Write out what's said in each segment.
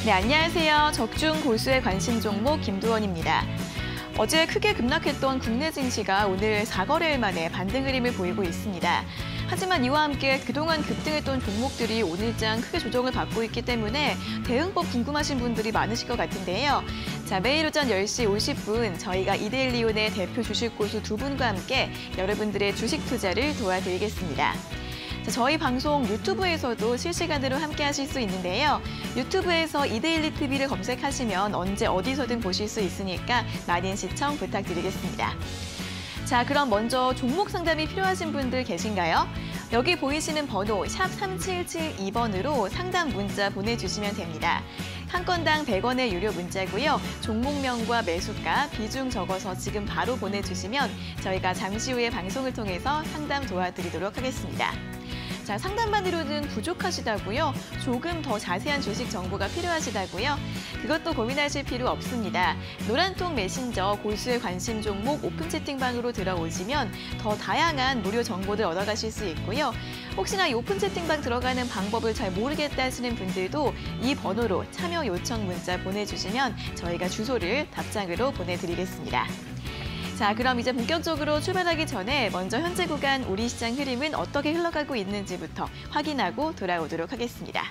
네, 안녕하세요. 적중 고수의 관심 종목 김두원입니다. 어제 크게 급락했던 국내 증시가 오늘 4거래일 만에 반등 흐름을 보이고 있습니다. 하지만 이와 함께 그동안 급등했던 종목들이 오늘장 크게 조정을 받고 있기 때문에 대응법 궁금하신 분들이 많으실 것 같은데요. 자, 매일 오전 10시 50분 저희가 이데일리온의 대표 주식 고수 두 분과 함께 여러분들의 주식 투자를 도와드리겠습니다. 저희 방송 유튜브에서도 실시간으로 함께 하실 수 있는데요. 유튜브에서 이데일리 TV를 검색하시면 언제 어디서든 보실 수 있으니까 많은 시청 부탁드리겠습니다. 자, 그럼 먼저 종목 상담이 필요하신 분들 계신가요? 여기 보이시는 번호 샵 3772번으로 상담 문자 보내주시면 됩니다. 한 건당 100원의 유료 문자고요. 종목명과 매수가, 비중 적어서 지금 바로 보내주시면 저희가 잠시 후에 방송을 통해서 상담 도와드리도록 하겠습니다. 자, 상담만으로는 부족하시다고요? 조금 더 자세한 주식 정보가 필요하시다고요? 그것도 고민하실 필요 없습니다. 노란통 메신저 고수의 관심 종목 오픈 채팅방으로 들어오시면 더 다양한 무료 정보들 얻어가실 수 있고요. 혹시나 이 오픈 채팅방 들어가는 방법을 잘 모르겠다 하시는 분들도 이 번호로 참여 요청 문자 보내주시면 저희가 주소를 답장으로 보내드리겠습니다. 자, 그럼 이제 본격적으로 출발하기 전에 먼저 현재 구간 우리 시장 흐름은 어떻게 흘러가고 있는지부터 확인하고 돌아오도록 하겠습니다.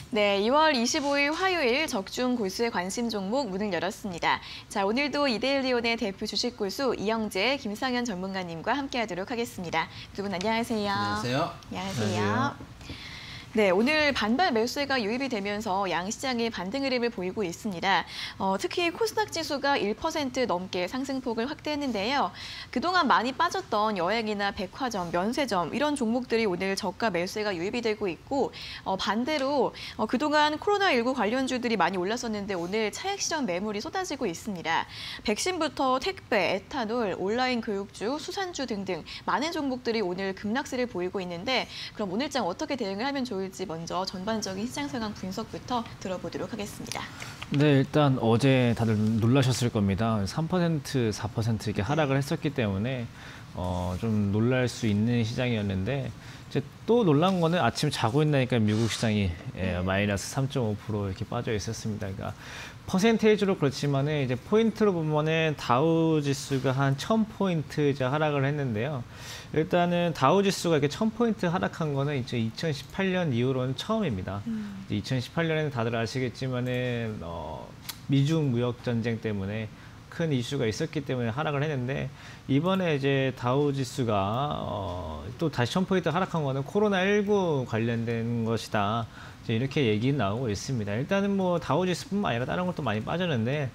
네, 2월 25일 화요일 적중 고수의 관심 종목 문을 열었습니다. 자, 오늘도 이데일리온의 대표 주식 고수 이영재, 김상현 전문가님과 함께하도록 하겠습니다. 두 분 안녕하세요. 안녕하세요. 안녕하세요. 네, 오늘 반발 매수세가 유입이 되면서 양시장이 반등 흐름을 보이고 있습니다. 특히 코스닥 지수가 1% 넘게 상승폭을 확대했는데요. 그동안 많이 빠졌던 여행이나 백화점, 면세점 이런 종목들이 오늘 저가 매수세가 유입이 되고 있고 반대로 그동안 코로나19 관련주들이 많이 올랐었는데 오늘 차익실현 매물이 쏟아지고 있습니다. 백신부터 택배, 에탄올, 온라인 교육주, 수산주 등등 많은 종목들이 오늘 급락세를 보이고 있는데 그럼 오늘장 어떻게 대응을 하면 좋을지 먼저 전반적인 시장 상황 분석부터 들어보도록 하겠습니다. 네, 일단 어제 다들 놀라셨을 겁니다. 3%, 4% 이렇게 하락을 했었기 때문에 좀 놀랄 수 있는 시장이었는데 이제 또 놀란 거는 아침 자고 있나니까 미국 시장이 마이너스 3.5% 이렇게 빠져 있었습니다. 그러니까 퍼센테이지로 그렇지만은 이제 포인트로 보면은 다우 지수가 한 1000포인트 이제 하락을 했는데요. 일단은 다우 지수가 이렇게 1000포인트 하락한 거는 이제 2018년 이후로는 처음입니다. 2018년에는 다들 아시겠지만은 미중 무역 전쟁 때문에 큰 이슈가 있었기 때문에 하락을 했는데 이번에 이제 다우 지수가 또 다시 1000포인트 하락한 거는 코로나19 관련된 것이다. 이렇게 얘기 나오고 있습니다. 일단은 뭐 다우 지수뿐만 아니라 다른 것도 많이 빠졌는데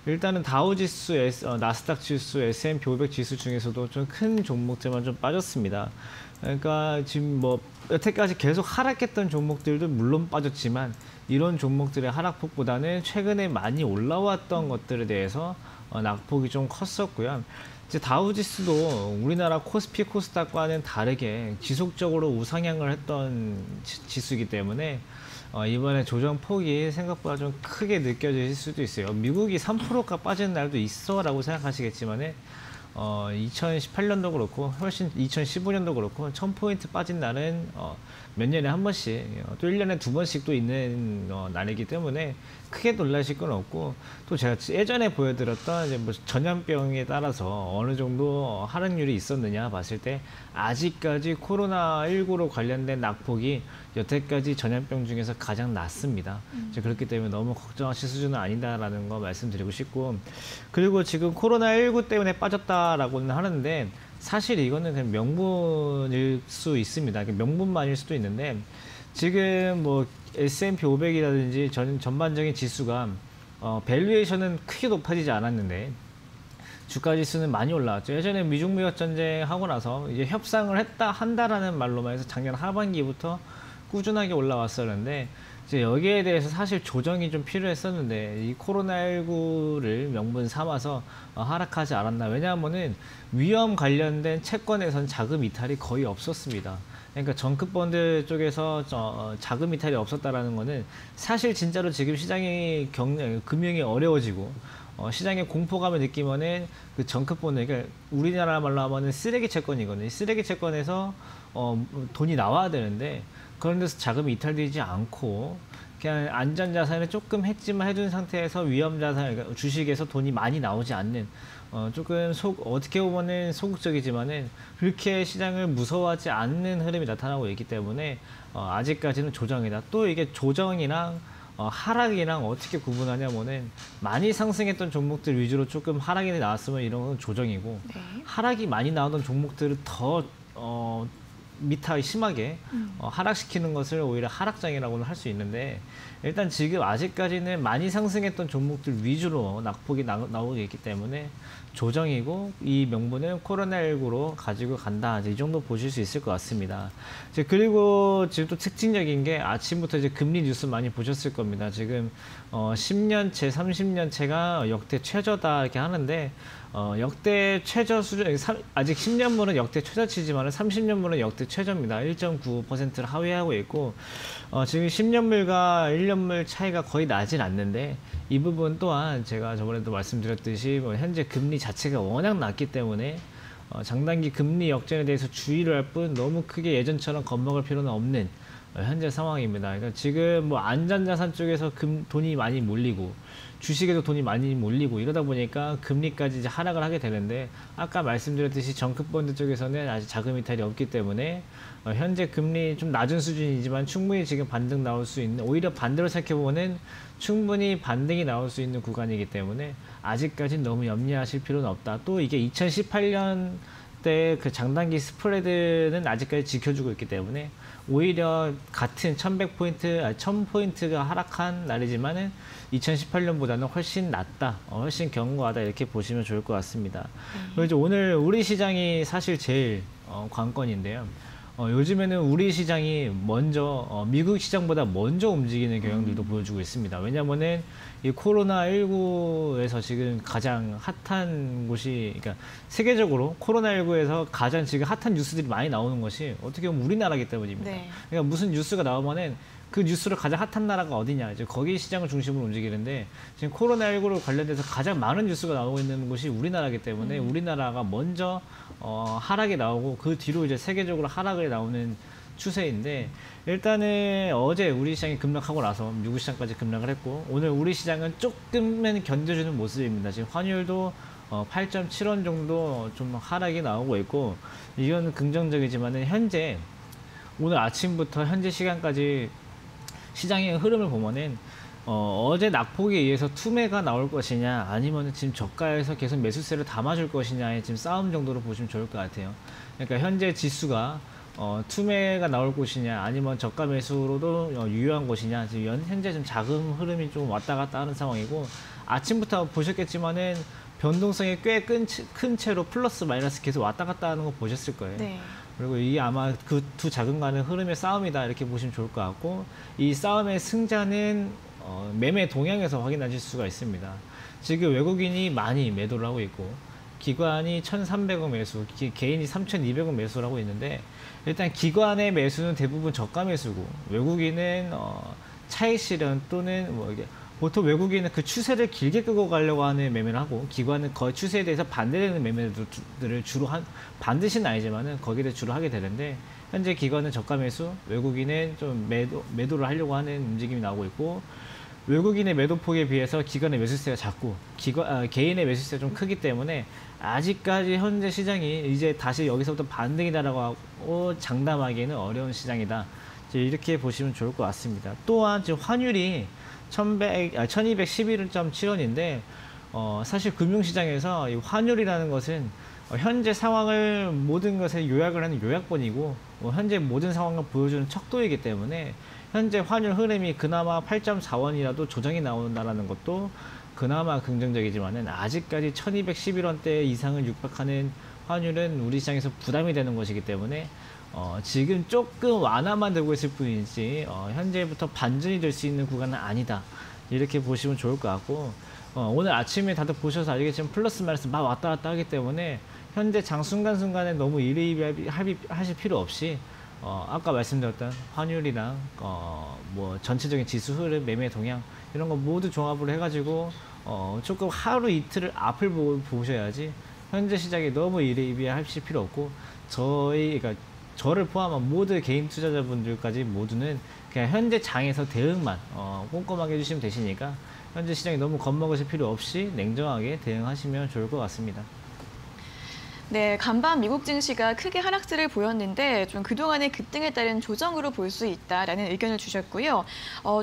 일단은 다우지수, 나스닥 지수, S&P 500 지수 중에서도 좀 큰 종목들만 좀 빠졌습니다. 그러니까 지금 뭐 여태까지 계속 하락했던 종목들도 물론 빠졌지만 이런 종목들의 하락폭보다는 최근에 많이 올라왔던 것들에 대해서 낙폭이 좀 컸었고요. 이제 다우지수도 우리나라 코스피, 코스닥과는 다르게 지속적으로 우상향을 했던 지수이기 때문에 이번에 조정 폭이 생각보다 좀 크게 느껴질 수도 있어요. 미국이 3%가 빠지는 날도 있어라고 생각하시겠지만은 2018년도 그렇고 훨씬 2015년도 그렇고 1000포인트 빠진 날은 몇 년에 한 번씩 또 1년에 두 번씩 또 있는 날이기 때문에 크게 놀라실 건 없고, 또 제가 예전에 보여드렸던 이제 뭐 전염병에 따라서 어느 정도 하락률이 있었느냐 봤을 때 아직까지 코로나19로 관련된 낙폭이 여태까지 전염병 중에서 가장 낮습니다. 그렇기 때문에 너무 걱정하실 수준은 아니다라는 거 말씀드리고 싶고, 그리고 지금 코로나19 때문에 빠졌다라고는 하는데 사실 이거는 그냥 명분일 수 있습니다. 명분만일 수도 있는데, 지금 뭐 S&P 500이라든지 전반적인 지수가 밸류에이션은 크게 높아지지 않았는데 주가 지수는 많이 올라왔죠. 예전에 미중 무역 전쟁 하고 나서 이제 협상을 한다라는 말로만 해서 작년 하반기부터 꾸준하게 올라왔었는데, 이제 여기에 대해서 사실 조정이 좀 필요했었는데 이 코로나19를 명분 삼아서 하락하지 않았나. 왜냐하면은 위험 관련된 채권에선 자금 이탈이 거의 없었습니다. 그러니까 정크펀드 쪽에서 자금 이탈이 없었다라는 거는 사실 진짜로 지금 시장이 금융이 어려워지고 시장의 공포감을 느끼면은 그 정크펀드, 그러니까 우리나라 말로 하면은 쓰레기 채권이거든요. 쓰레기 채권에서 돈이 나와야 되는데 그런 데서 자금이 이탈되지 않고 그냥 안전자산을 조금 했지만 해둔 상태에서 위험자산, 그러니까 주식에서 돈이 많이 나오지 않는, 조금 어떻게 보면은 소극적이지만은 그렇게 시장을 무서워하지 않는 흐름이 나타나고 있기 때문에 아직까지는 조정이다. 또 이게 조정이랑 하락이랑 어떻게 구분하냐면은 많이 상승했던 종목들 위주로 조금 하락이 나왔으면 이런 건 조정이고, 네. 하락이 많이 나오던 종목들을 더 미타 심하게 하락시키는 것을 오히려 하락장이라고는 할 수 있는데, 일단 지금 아직까지는 많이 상승했던 종목들 위주로 낙폭이 나오고 있기 때문에 조정이고, 이 명분은 코로나19로 가지고 간다, 이 정도 보실 수 있을 것 같습니다. 그리고 지금 또 특징적인 게 아침부터 이제 금리 뉴스 많이 보셨을 겁니다. 지금 10년채, 30년채가 역대 최저다 이렇게 하는데, 역대 최저 수준, 아직 10년물은 역대 최저치지만 30년물은 역대 최저입니다. 1.9%를 하회하고 있고, 지금 10년물과 1년물 차이가 거의 나진 않는데, 이 부분 또한 제가 저번에도 말씀드렸듯이 현재 금리 자체가 워낙 낮기 때문에 장단기 금리 역전에 대해서 주의를 할 뿐 너무 크게 예전처럼 겁먹을 필요는 없는 현재 상황입니다. 그러니까 지금 뭐 안전자산 쪽에서 돈이 많이 몰리고 주식에도 돈이 많이 몰리고 이러다 보니까 금리까지 이제 하락을 하게 되는데, 아까 말씀드렸듯이 정크펀드 쪽에서는 아직 자금 이탈이 없기 때문에 현재 금리 좀 낮은 수준이지만 충분히 지금 반등 나올 수 있는, 오히려 반대로 생각해보면 충분히 반등이 나올 수 있는 구간이기 때문에 아직까지는 너무 염려하실 필요는 없다. 또 이게 2018년 때 그 장단기 스프레드는 아직까지 지켜주고 있기 때문에 오히려 같은 1000포인트가 하락한 날이지만은 2018년보다는 훨씬 낫다, 훨씬 견고하다, 이렇게 보시면 좋을 것 같습니다. 그리고 이제 오늘 우리 시장이 사실 제일 관건인데요. 요즘에는 우리 시장이 먼저 미국 시장보다 먼저 움직이는 경향들도 보여주고 있습니다. 왜냐하면은 이 코로나19에서 지금 가장 핫한 곳이, 그러니까 세계적으로 코로나19에서 가장 지금 핫한 뉴스들이 많이 나오는 것이 어떻게 보면 우리나라이기 때문입니다. 네. 그러니까 무슨 뉴스가 나오면은 그 뉴스를 가장 핫한 나라가 어디냐, 이제 거기 시장을 중심으로 움직이는데, 지금 코로나19로 관련돼서 가장 많은 뉴스가 나오고 있는 곳이 우리나라이기 때문에 우리나라가 먼저 하락이 나오고 그 뒤로 이제 세계적으로 하락이 나오는 추세인데, 일단은 어제 우리 시장이 급락하고 나서 미국 시장까지 급락을 했고, 오늘 우리 시장은 조금은 견뎌주는 모습입니다. 지금 환율도 8.7원 정도 좀 하락이 나오고 있고, 이건 긍정적이지만은 현재 오늘 아침부터 현재 시간까지 시장의 흐름을 보면은 어제 낙폭에 의해서 투매가 나올 것이냐, 아니면 지금 저가에서 계속 매수세를 담아줄 것이냐의 지금 싸움 정도로 보시면 좋을 것 같아요. 그러니까 현재 지수가 투매가 나올 것이냐, 아니면 저가 매수로도 유효한 것이냐, 지금 현재 좀 자금 흐름이 좀 왔다 갔다 하는 상황이고, 아침부터 보셨겠지만은 변동성이 꽤 큰 채로 플러스 마이너스 계속 왔다 갔다 하는 거 보셨을 거예요. 네. 그리고 이게 아마 그 두 자금 간의 흐름의 싸움이다 이렇게 보시면 좋을 것 같고, 이 싸움의 승자는 매매 동향에서 확인하실 수가 있습니다. 지금 외국인이 많이 매도를 하고 있고 기관이 1,300억 매수, 개인이 3,200억 매수를 하고 있는데, 일단 기관의 매수는 대부분 저가 매수고 외국인은 차익 실현 또는 뭐 이게 보통 외국인은 그 추세를 길게 끌고 가려고 하는 매매를 하고, 기관은 거의 추세에 대해서 반대되는 매매들을 주로 반드시는 아니지만은 거기에 대해 주로 하게 되는데, 현재 기관은 저가 매수, 외국인은 좀 매도를 하려고 하는 움직임이 나오고 있고, 외국인의 매도폭에 비해서 기관의 매수세가 작고 개인의 매수세가 좀 크기 때문에 아직까지 현재 시장이 이제 다시 여기서부터 반등이다라고 하고 장담하기에는 어려운 시장이다. 이렇게 보시면 좋을 것 같습니다. 또한 지금 환율이 1211.7원인데 사실 금융시장에서 이 환율이라는 것은 현재 상황을 모든 것에 요약을 하는 요약본이고 현재 모든 상황을 보여주는 척도이기 때문에 현재 환율 흐름이 그나마 8.4원이라도 조정이 나온다는 것도 그나마 긍정적이지만은 아직까지 1211원대 이상을 육박하는 환율은 우리 시장에서 부담이 되는 것이기 때문에 지금 조금 완화만 되고 있을 뿐이지 현재부터 반전이 될 수 있는 구간은 아니다. 이렇게 보시면 좋을 것 같고, 오늘 아침에 다들 보셔서 알겠지만 플러스 마이너스 막 왔다 갔다 하기 때문에 현재 장 순간순간에 너무 일희일비하실 필요 없이 아까 말씀드렸던 환율이랑 뭐 전체적인 지수 흐름, 매매 동향 이런 거 모두 종합을 해가지고 조금 하루 이틀을 앞을 보셔야지 현재 시장에 너무 일희일비하실 필요 없고, 그러니까 저를 포함한 모든 개인 투자자분들까지 모두는 그냥 현재 장에서 대응만 꼼꼼하게 해주시면 되시니까 현재 시장이 너무 겁먹으실 필요 없이 냉정하게 대응하시면 좋을 것 같습니다. 네, 간밤 미국 증시가 크게 하락세를 보였는데 좀 그동안의 급등에 따른 조정으로 볼 수 있다라는 의견을 주셨고요.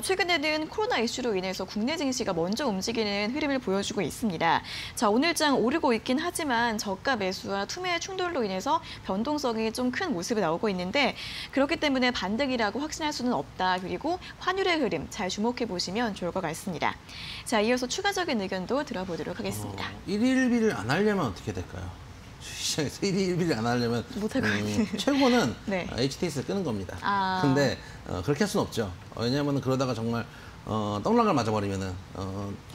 최근에는 코로나 이슈로 인해서 국내 증시가 먼저 움직이는 흐름을 보여주고 있습니다. 자, 오늘장 오르고 있긴 하지만 저가 매수와 투매의 충돌로 인해서 변동성이 좀 큰 모습이 나오고 있는데, 그렇기 때문에 반등이라고 확신할 수는 없다. 그리고 환율의 흐름 잘 주목해 보시면 좋을 것 같습니다. 자, 이어서 추가적인 의견도 들어보도록 하겠습니다. 일일비를 안 하려면 어떻게 될까요? 시장에서 일일비를 안 하려면 못할 것 같아요. 최고는 네. HTS를 끄는 겁니다. 아. 근데 그렇게 할 수는 없죠. 왜냐하면 그러다가 정말 떡락을 맞아버리면은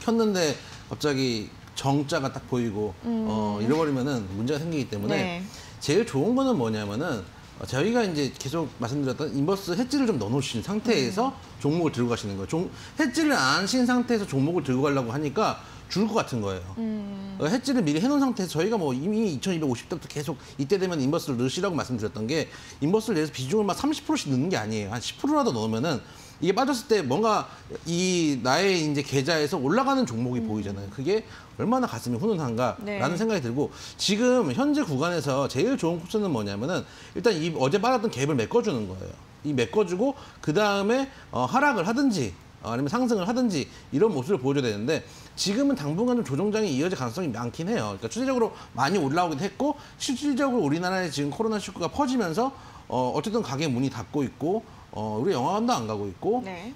켰는데 갑자기 정자가 딱 보이고 잃어버리면은 문제가 생기기 때문에 네. 제일 좋은 거는 뭐냐면은 저희가 이제 계속 말씀드렸던 인버스 해지를 좀 넣어놓으신 상태에서 종목을 들고 가시는 거예요. 해지를 안 하신 상태에서 종목을 들고 가려고 하니까 죽을 것 같은 거예요. 해지를 미리 해놓은 상태에서 저희가 뭐 이미 2250대부터 계속 이때 되면 인버스를 넣으시라고 말씀드렸던 게, 인버스를 내서 비중을 막 30%씩 넣는 게 아니에요. 한 10%라도 넣으면은 이게 빠졌을 때 뭔가 나의 이제 계좌에서 올라가는 종목이 보이잖아요. 그게 얼마나 가슴이 훈훈한가라는 네. 생각이 들고, 지금 현재 구간에서 제일 좋은 코스는 뭐냐면은 일단 어제 빨았던 갭을 메꿔주는 거예요. 이 메꿔주고 그 다음에 하락을 하든지 아니면 상승을 하든지 이런 모습을 보여줘야 되는데, 지금은 당분간 좀 조정장이 이어질 가능성이 많긴 해요. 그러니까 추세적으로 많이 올라오기도 했고, 실질적으로 우리나라에 지금 코로나19가 퍼지면서 어쨌든 가게 문이 닫고 있고, 우리 영화관도 안 가고 있고, 네.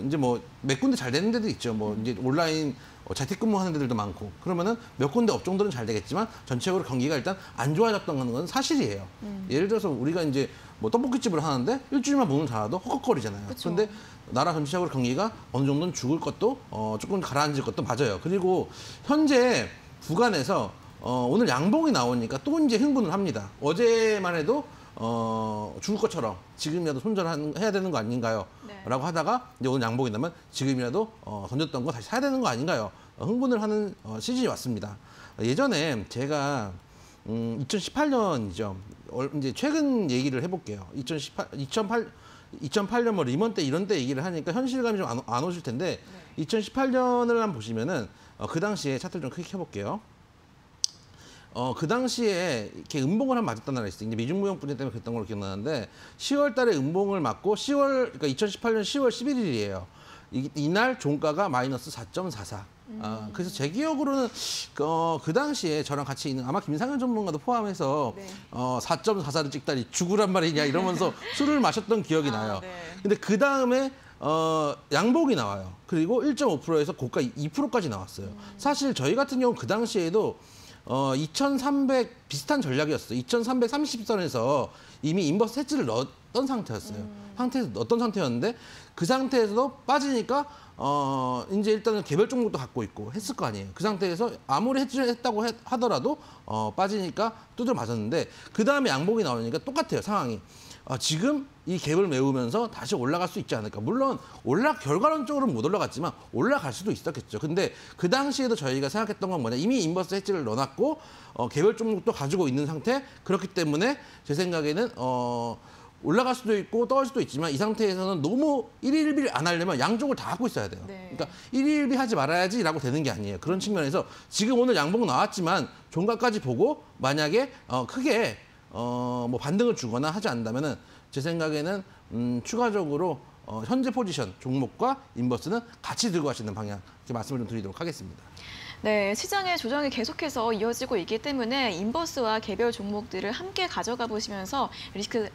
이제 몇 군데 잘 되는 데도 있죠. 이제 온라인 재택근무하는 데들도 많고, 그러면은 몇 군데 업종들은 잘 되겠지만 전체적으로 경기가 일단 안 좋아졌던 건 사실이에요. 예를 들어서 우리가 이제 떡볶이집을 하는데 일주일만 문을 닫아도 헉헉거리잖아요. 그런데 나라 전체적으로 경기가 어느 정도는 죽을 것도 조금 가라앉을 것도 맞아요. 그리고 현재 구간에서 오늘 양봉이 나오니까 또 이제 흥분을 합니다. 어제만 해도 죽을 것처럼 지금이라도 손절해야 되는 거 아닌가요? 네. 라고 하다가 이제 오늘 양봉이 나면 지금이라도 던졌던 거 다시 사야 되는 거 아닌가요? 흥분을 하는 시즌이 왔습니다. 예전에 제가 2018년이죠. 이제 최근 얘기를 해볼게요. 2008년 뭐 리먼 때 이런 때 얘기를 하니까 현실감이 좀 안 오실 텐데, 네. 2018년을 한번 보시면은 그 당시에 차트를 좀 크게 켜볼게요. 그 당시에 이렇게 음봉을 한 맞았던 날이 있어요. 이제 미중무역 분쟁 때문에 그랬던 걸로 기억나는데, 10월 달에 음봉을 맞고 그러니까 2018년 10월 11일이에요. 이날 종가가 마이너스 4.44. 그래서 제 기억으로는 그 당시에 저랑 같이 있는 아마 김상현 전문가도 포함해서 네. 4.44를 찍다니 죽으란 말이냐 이러면서 술을 마셨던 기억이 나요. 네. 근데 그 다음에 양복이 나와요. 그리고 1.5%에서 고가 2%까지 나왔어요. 사실 저희 같은 경우 그 당시에도 2,300 비슷한 전략이었어요. 2,330선에서 이미 인버스 해지를 넣었던 상태였어요. 넣었던 상태였는데 그 상태에서도 빠지니까 이제 일단은 개별 종목도 갖고 있고 했을 거 아니에요. 그 상태에서 아무리 해지를 했다고 하더라도 빠지니까 두드려 맞았는데 그 다음에 양복이 나오니까 똑같아요, 상황이. 지금 이 갭을 메우면서 다시 올라갈 수 있지 않을까. 물론 결과론적으로는 못 올라갔지만 올라갈 수도 있었겠죠. 근데 그 당시에도 저희가 생각했던 건 뭐냐. 이미 인버스 해지를 넣어놨고 개별 종목도 가지고 있는 상태. 그렇기 때문에 제 생각에는 올라갈 수도 있고 떨어질 수도 있지만 이 상태에서는 너무 일일비 안 하려면 양쪽을 다 갖고 있어야 돼요. 네. 그러니까 일일비 하지 말아야지라고 되는 게 아니에요. 그런 측면에서 지금 오늘 양봉 나왔지만 종가까지 보고 만약에 크게 뭐 반등을 주거나 하지 않는다면은 제 생각에는 추가적으로 현재 포지션 종목과 인버스는 같이 들고 가시는 방향 이렇게 말씀을 좀 드리도록 하겠습니다. 네, 시장의 조정이 계속해서 이어지고 있기 때문에 인버스와 개별 종목들을 함께 가져가 보시면서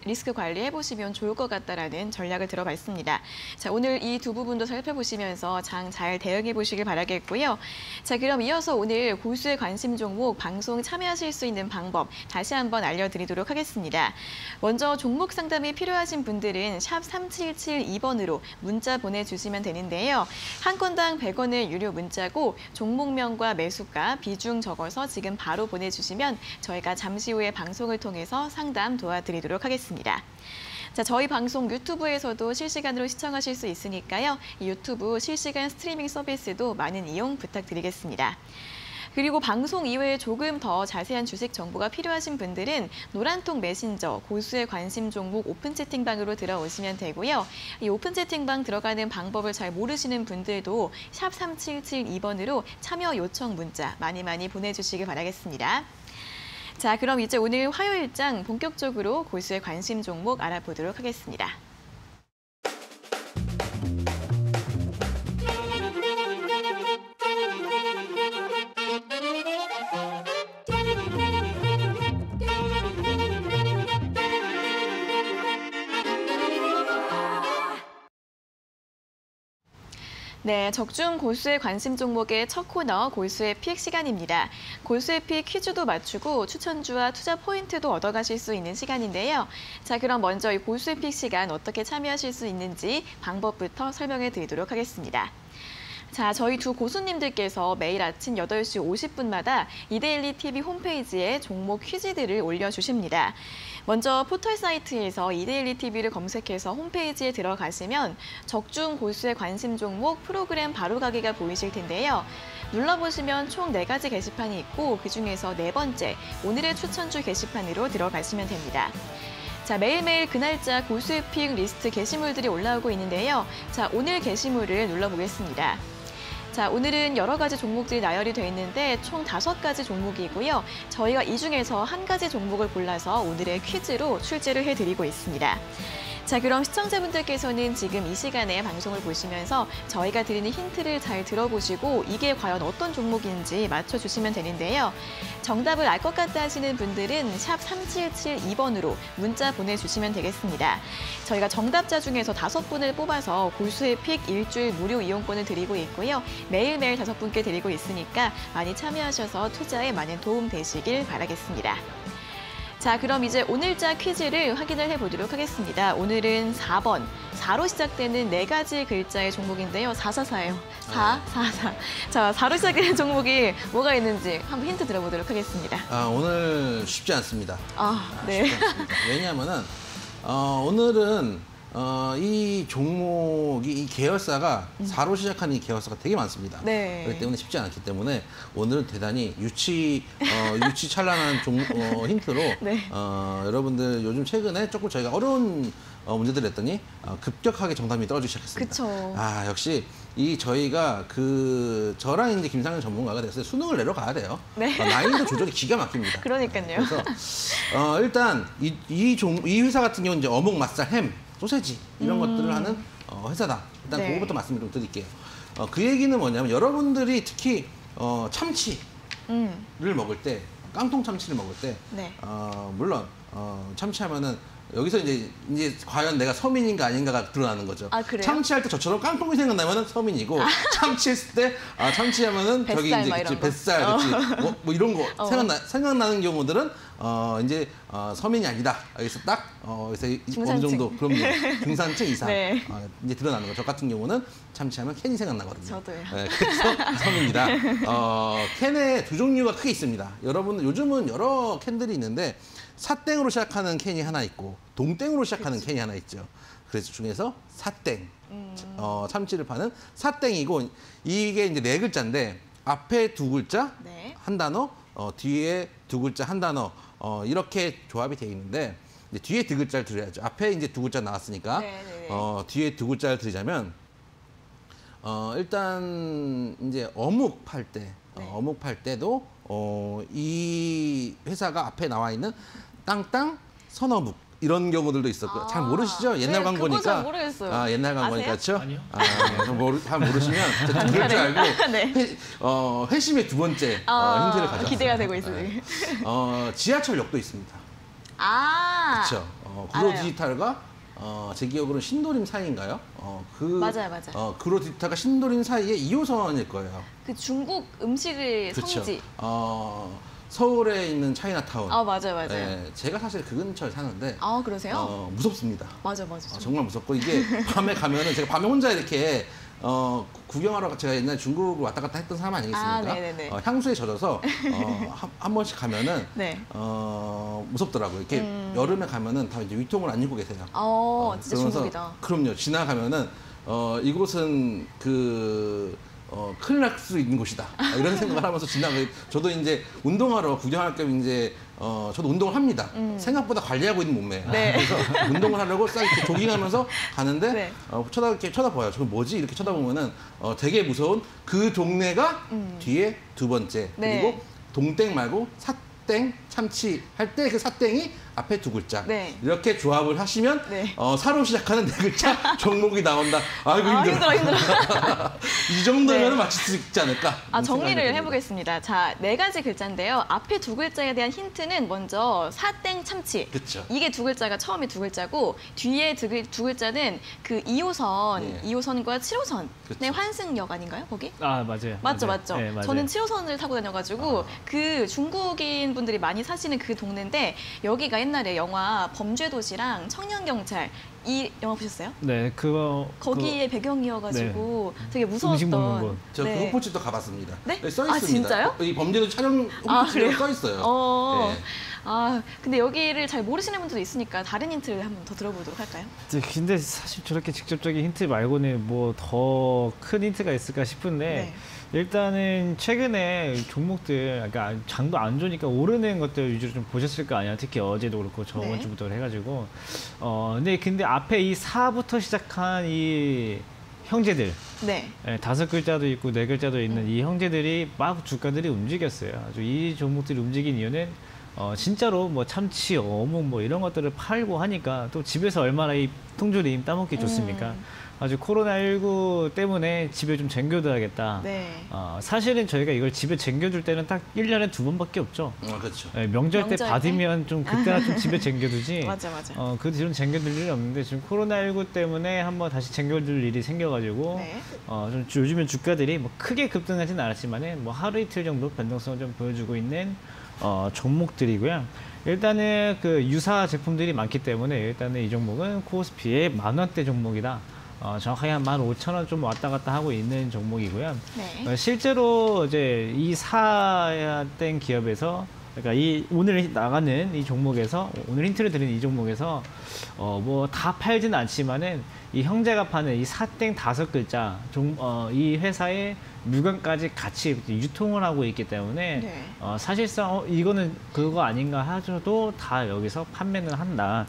리스크 관리해 보시면 좋을 것 같다라는 전략을 들어봤습니다. 자, 오늘 이 두 부분도 살펴보시면서 장 잘 대응해 보시길 바라겠고요. 자, 그럼 이어서 오늘 고수의 관심 종목 방송 참여하실 수 있는 방법 다시 한번 알려드리도록 하겠습니다. 먼저 종목 상담이 필요하신 분들은 샵 3772번으로 문자 보내주시면 되는데요. 한 건당 100원의 유료 문자고 종목명 과 매수가, 비중 적어서 지금 바로 보내주시면 저희가 잠시 후에 방송을 통해서 상담 도와드리도록 하겠습니다. 자, 저희 방송 유튜브에서도 실시간으로 시청하실 수 있으니까요. 이 유튜브 실시간 스트리밍 서비스도 많은 이용 부탁드리겠습니다. 그리고 방송 이외에 조금 더 자세한 주식 정보가 필요하신 분들은 노란통 메신저 고수의 관심 종목 오픈 채팅방으로 들어오시면 되고요. 이 오픈 채팅방 들어가는 방법을 잘 모르시는 분들도 샵 3772번으로 참여 요청 문자 많이 보내주시길 바라겠습니다. 자, 그럼 이제 오늘 화요일장 본격적으로 고수의 관심 종목 알아보도록 하겠습니다. 네, 적중 고수의 관심 종목의 첫 코너 고수의 픽 시간입니다. 고수의 픽 퀴즈도 맞추고 추천주와 투자 포인트도 얻어가실 수 있는 시간인데요. 자, 그럼 먼저 이 고수의 픽 시간 어떻게 참여하실 수 있는지 방법부터 설명해 드리도록 하겠습니다. 자, 저희 두 고수님들께서 매일 아침 8시 50분마다 이데일리 TV 홈페이지에 종목 퀴즈들을 올려주십니다. 먼저 포털 사이트에서 이데일리 TV를 검색해서 홈페이지에 들어가시면 적중 고수의 관심 종목 프로그램 바로가기가 보이실 텐데요. 눌러보시면 총 4가지 게시판이 있고 그중에서 4번째 오늘의 추천주 게시판으로 들어가시면 됩니다. 자, 매일매일 그날짜 고수의 픽 리스트 게시물들이 올라오고 있는데요. 자, 오늘 게시물을 눌러보겠습니다. 자, 오늘은 여러 가지 종목들이 나열이 되어 있는데 총 5가지 종목이고요. 저희가 이 중에서 한 가지 종목을 골라서 오늘의 퀴즈로 출제를 해드리고 있습니다. 자, 그럼 시청자분들께서는 지금 이 시간에 방송을 보시면서 저희가 드리는 힌트를 잘 들어보시고 이게 과연 어떤 종목인지 맞춰주시면 되는데요. 정답을 알 것 같다 하시는 분들은 샵 3772번으로 문자 보내주시면 되겠습니다. 저희가 정답자 중에서 5분을 뽑아서 고수의 픽 일주일 무료 이용권을 드리고 있고요. 매일매일 5분께 드리고 있으니까 많이 참여하셔서 투자에 많은 도움 되시길 바라겠습니다. 자, 그럼 이제 오늘자 퀴즈를 확인을 해보도록 하겠습니다. 오늘은 4번, 4로 시작되는 4가지 글자의 종목인데요. 444예요. 4, 4, 4. 자, 4로 시작되는 종목이 뭐가 있는지 한번 힌트 들어보도록 하겠습니다. 오늘 쉽지 않습니다. 네. 쉽지 않습니다. 왜냐하면은 오늘은 이 종목이 이 계열사가 4로 시작하는 이 계열사가 되게 많습니다. 네. 그렇기 때문에 쉽지 않기 때문에 오늘은 대단히 유치찬란한 힌트로 네. 여러분들 요즘 최근에 조금 저희가 어려운 문제들을 했더니 급격하게 정답이 떨어지기 시작했습니다. 그쵸. 역시 저희가 저랑 이제 김상현 전문가가 됐을 때 수능을 내려가야 돼요. 네. 난이도 조절이 기가 막힙니다. 그러니까요. 그래서 일단 이 회사 같은 경우는 이제 어묵, 맛살, 햄, 소세지 이런 것들을 하는 회사다. 일단 네. 그거부터 말씀을 좀 드릴게요. 그 얘기는 뭐냐면 여러분들이 특히 참치를 먹을 때 깡통 참치를 먹을 때 네. 물론 참치하면은 여기서 이제 과연 내가 서민인가 아닌가가 드러나는 거죠. 아, 그래요? 참치할 때 저처럼 깡통이 생각나면은 서민이고 참치했을 때 참치하면은 저기 뱃살 이제 막 그치, 이런 거. 뱃살 그치 뭐 이런 거 생각나는 경우들은 이제 서민이 아니다. 여기서 딱 여기서 어느 정도 그럼요 중산층 이상 네. 이제 드러나는 거. 저 같은 경우는 참치하면 캔이 생각나거든요. 저도요. 네, 그래서 섬입니다. 캔에 두 종류가 크게 있습니다. 여러분 요즘은 여러 캔들이 있는데 사땡으로 시작하는 캔이 하나 있고 동땡으로 시작하는 캔이 하나 있죠. 그래서 중에서 사땡, 참치를 파는 사땡이고 이게 이제 네 글자인데 앞에 두 글자 네. 한 단어, 뒤에 두 글자 한 단어 이렇게 조합이 되어 있는데 이제 뒤에 두 글자를 들어야죠. 앞에 이제 두 글자 나왔으니까 네. 뒤에 두 글자를 들자면 일단 이제 어묵 팔 때 어묵 팔 때도 이 회사가 앞에 나와 있는 땅땅 선어묵 이런 경우들도 있었고 잘 모르시죠? 옛날 네, 광고니까. 그거 잘 모르겠어요. 옛날 광고니까 그렇죠? 아니요. 잘 모르시면 제가 좀 그럴 줄 알고 네. 회심의 두 번째 힌트를 가져왔어요. 기대가 되고 있어요. 네. 지하철역도 있습니다. 그렇죠. 구로 알아요. 디지털과 제 기억으로는 신도림 사이인가요? 맞아요. 구로 디지털과 신도림 사이에 2호선일 거예요. 그 중국 음식의 그렇죠. 성지. 서울에 있는 차이나타운. 맞아요. 네, 제가 사실 그 근처에 사는데 그러세요? 무섭습니다. 맞아. 정말 무섭고 이게 밤에 가면은 제가 밤에 혼자 이렇게 구경하러 제가 옛날에 중국을 왔다 갔다 했던 사람 아니겠습니까? 네네네. 향수에 젖어서 한 번씩 가면은 네. 무섭더라고요. 이렇게 여름에 가면은 다 이제 위통을 안 입고 계세요. 진짜 그러면서 중국이다. 그럼요. 지나가면은 이곳은 큰일 날 수 있는 곳이다. 이런 생각을 하면서 지나가요. 저도 이제 운동하러 구경할 겸 이제 저도 운동을 합니다. 생각보다 관리하고 있는 몸매예요. 네. 그래서 운동을 하려고 싹 이렇게 조깅하면서 가는데 네. 이렇게 쳐다봐요. 저거 뭐지? 이렇게 쳐다보면은 되게 무서운 그 동네가 뒤에 두 번째 네. 그리고 동땡 말고 사땡 참치 할 때 그 사땡이 앞에 두 글자 네. 이렇게 조합을 하시면 네. 사로 시작하는 네 글자 종목이 나온다. 아이고 힘들어. 힘들어. 이 정도면 네. 맞출 수 있지 않을까? 정리를 해보겠습니다. 자, 4가지 글자인데요. 앞에 두 글자에 대한 힌트는 먼저 사땡 참치. 그쵸. 이게 두 글자가 처음에 두 글자고 뒤에 두 글자는 그 2호선, 예. 2호선과 7호선의 그쵸. 환승역 아닌가요? 거기? 맞아요. 맞죠. 네, 맞아요. 저는 7호선을 타고 다녀가지고 그 중국인 분들이 많이 사시는 그 동네인데 여기가 옛날에 영화 범죄도시랑 청년경찰 이 영화 보셨어요? 네, 거기에 배경이어가지고 되게 무서웠던. 음식 먹는 곳. 저 그 흑포집도 가봤습니다. 네? 써 있습니다. 진짜요? 이 범죄도 촬영 그래요? 흑포집이라고 써 있어요. 네. 근데 여기를 잘 모르시는 분들도 있으니까 다른 힌트를 한번 더 들어보도록 할까요? 근데 사실 저렇게 직접적인 힌트 말고는 뭐 더 큰 힌트가 있을까 싶은데 일단은 최근에 종목들, 그러니까 장도 안 좋으니까 오르는 것들 위주로 좀 보셨을 거 아니야. 특히 어제도 그렇고 저번 네. 주부터 해가지고 근데 앞에 이 4부터 시작한 이 형제들 네. 5글자도 있고 4글자도 있는 이 형제들이 막 주가들이 움직였어요. 아주 이 종목들이 움직인 이유는 진짜로 뭐 참치, 어묵 뭐 이런 것들을 팔고 하니까 또 집에서 얼마나 이 통조림 따먹기 좋습니까? 아주 코로나19 때문에 집에 좀 쟁겨둬야겠다. 네. 사실은 저희가 이걸 집에 쟁겨둘 때는 딱 1년에 2번밖에 없죠. 그렇죠. 명절 때 명절 때? 받으면 좀 그때나 좀 집에 쟁겨두지. 맞아. 그 뒤로는 쟁겨둘 일이 없는데 지금 코로나19 때문에 한번 다시 쟁겨둘 일이 생겨가지고 네. 좀 요즘엔 주가들이 뭐 크게 급등하진 않았지만은 뭐 하루 이틀 정도 변동성을 좀 보여주고 있는 종목들이고요. 일단은 그 유사 제품들이 많기 때문에 일단은 이 종목은 코스피의 10,000원대 종목이다. 정확하게 한 15,000원 좀 왔다 갔다 하고 있는 종목이고요. 네. 실제로 이제 이 사땡 기업에서 그러니까 오늘 나가는 이 종목에서 오늘 힌트를 드리는 이 종목에서 뭐 다 팔지는 않지만은 이 형제가 파는 이 사땡 5글자 이 회사의 물건까지 같이 유통을 하고 있기 때문에 네. 사실상 이거는 그거 아닌가 하셔도 다 여기서 판매는 한다.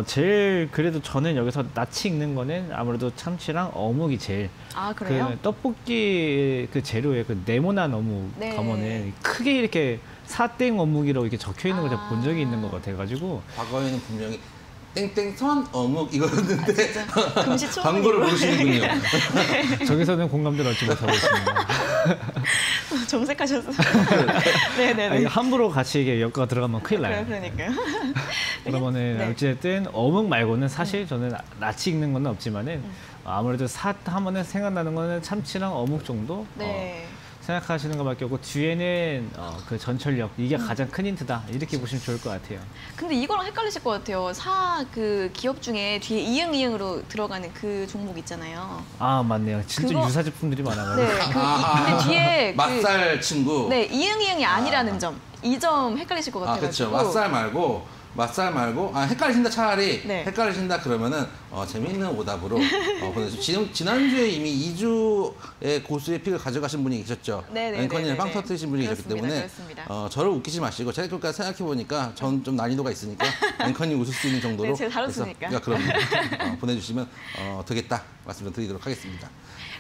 제일 그래도 저는 여기서 낯이 익는 거는 아무래도 참치랑 어묵이 제일 그래요? 그 떡볶이 그 재료에 그 네모난 어묵 네. 가면은 크게 이렇게 사땡 어묵이라고 이렇게 적혀 있는 걸 제가 본 적이 있는 것 같아가지고 과거에는 분명히 땡땡선 어묵 이거였는데 금시초문이고. 광고를 모르시는군요. 저기서는 공감대를 얻지 못하고 있습니다. 정색하셨어요. 네네네. 아니, 함부로 같이 이게 엮어가 들어가면 큰일 나요. 그러니까요. 그러면은 네. 어쨌든 어묵 말고는 사실 저는 낯이 익는 건 없지만은 아무래도 삿 하면은 생각나는 거는 참치랑 어묵 정도 네. 생각하시는 것밖에 없고 뒤에는 그 전철역 이게 가장 큰 힌트다 이렇게 보시면 좋을 것 같아요. 근데 이거랑 헷갈리실 것 같아요. 그 기업 중에 뒤에 이응이응으로 들어가는 그 종목 있잖아요. 아 맞네요. 진짜 그거- 유사 제품들이 네. 많아가지고. 근데 뒤에 맛살 친구. 네, 이응이응이 아니라는 점. 이 점 헷갈리실 것 아, 같아가지고. 그렇죠. 맛살 말고, 헷갈리신다 차라리. 네. 헷갈리신다 그러면은, 재미있는 오답으로 보내주세요. 지난주에 이미 2주의 고수의 픽을 가져가신 분이 계셨죠. 네네네네네. 앵커님을 빵 터뜨리신 분이 계셨기 그렇습니다. 때문에, 그렇습니다. 저를 웃기지 마시고, 제가 그까지 생각해보니까 전 좀 난이도가 있으니까, 앵커님 웃을 수 있는 정도로. 네, 제가 다뤘으니까. 그럼 보내주시면 되겠다 말씀을 드리도록 하겠습니다.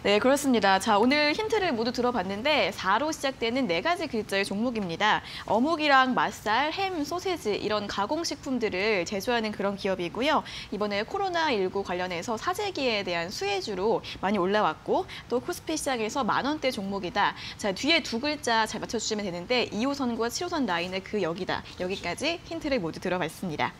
네, 그렇습니다. 자, 오늘 힌트를 모두 들어봤는데 4로 시작되는 4가지 글자의 종목입니다. 어묵이랑 맛살, 햄, 소세지 이런 가공식품들을 제조하는 그런 기업이고요. 이번에 코로나19 관련해서 사재기에 대한 수혜주로 많이 올라왔고 또 코스피 시장에서 만원대 종목이다. 자, 뒤에 두 글자 잘 맞춰주시면 되는데 2호선과 7호선 라인의 그 여기다. 여기까지 힌트를 모두 들어봤습니다.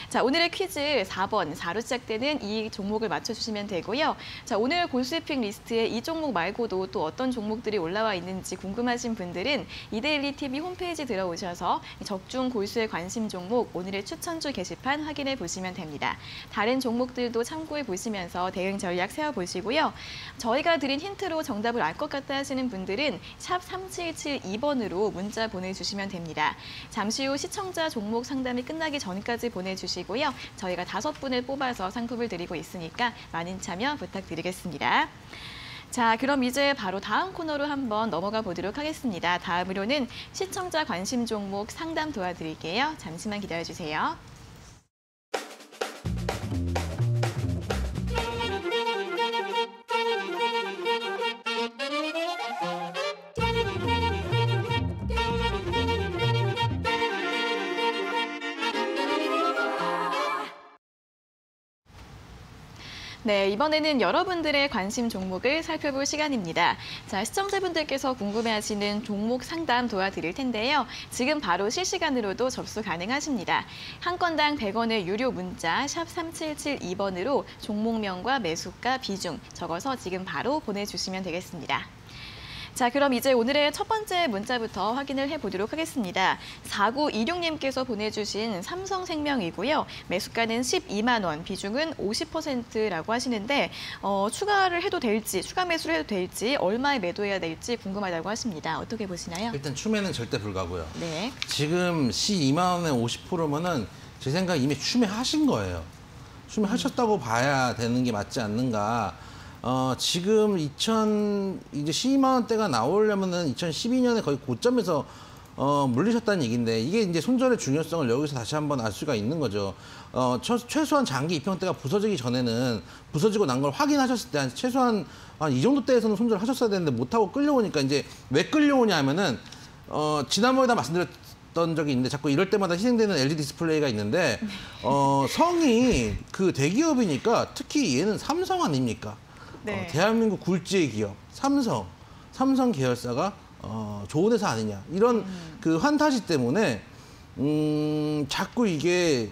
자, 오늘의 퀴즈 4번, 4로 시작되는 이 종목을 맞춰주시면 되고요. 자, 오늘 골수의픽 리스트에 이 종목 말고도 또 어떤 종목들이 올라와 있는지 궁금하신 분들은 이데일리 TV 홈페이지 들어오셔서 적중 골수의 관심 종목 오늘의 추천주 게시판 확인해 보시면 됩니다. 다른 종목들도 참고해 보시면서 대응 전략 세워보시고요. 저희가 드린 힌트로 정답을 알 것 같다 하시는 분들은 샵 3772번으로 문자 보내주시면 됩니다. 잠시 후 시청자 종목 상담이 끝나기 전까지 보내주시고요. 저희가 5분을 뽑아서 상품을 드리고 있으니까 많은 참여 부탁드리겠습니다. 자, 그럼 이제 바로 다음 코너로 한번 넘어가 보도록 하겠습니다. 다음으로는 시청자 관심 종목 상담 도와드릴게요. 잠시만 기다려주세요. 네, 이번에는 여러분들의 관심 종목을 살펴볼 시간입니다. 자, 시청자분들께서 궁금해하시는 종목 상담 도와드릴 텐데요. 지금 바로 실시간으로도 접수 가능하십니다. 한 건당 100원의 유료 문자 샵 3772번으로 종목명과 매수가, 비중 적어서 지금 바로 보내주시면 되겠습니다. 자, 그럼 이제 오늘의 첫 번째 문자부터 확인을 해보도록 하겠습니다. 4926님께서 보내주신 삼성생명이고요. 매수가는 12만 원, 비중은 50%라고 하시는데 추가를 해도 될지, 추가 매수를 해도 될지, 얼마에 매도해야 될지 궁금하다고 하십니다. 어떻게 보시나요? 일단 추매는 절대 불가고요. 네. 지금 시 2만 원에 50%면은 제 생각에 이미 추매하신 거예요. 추매하셨다고 봐야 되는 게 맞지 않는가. 지금 이제 12만 원대가 나오려면은 2012년에 거의 고점에서 물리셨다는 얘기인데 이게 이제 손절의 중요성을 여기서 다시 한번 알 수가 있는 거죠. 최소한 장기 이평대가 부서지기 전에는 부서지고 난 걸 확인하셨을 때 최소한 이 정도 대에서는 손절을 하셨어야 되는데 못하고 끌려오니까 이제 왜 끌려오냐 하면은 지난번에다 말씀드렸던 적이 있는데 자꾸 이럴 때마다 희생되는 LG 디스플레이가 있는데 성이 그 대기업이니까 특히 얘는 삼성 아닙니까? 네. 대한민국 굴지의 기업 삼성 계열사가 좋은 회사 아니냐 이런 그 환타지 때문에 자꾸 이게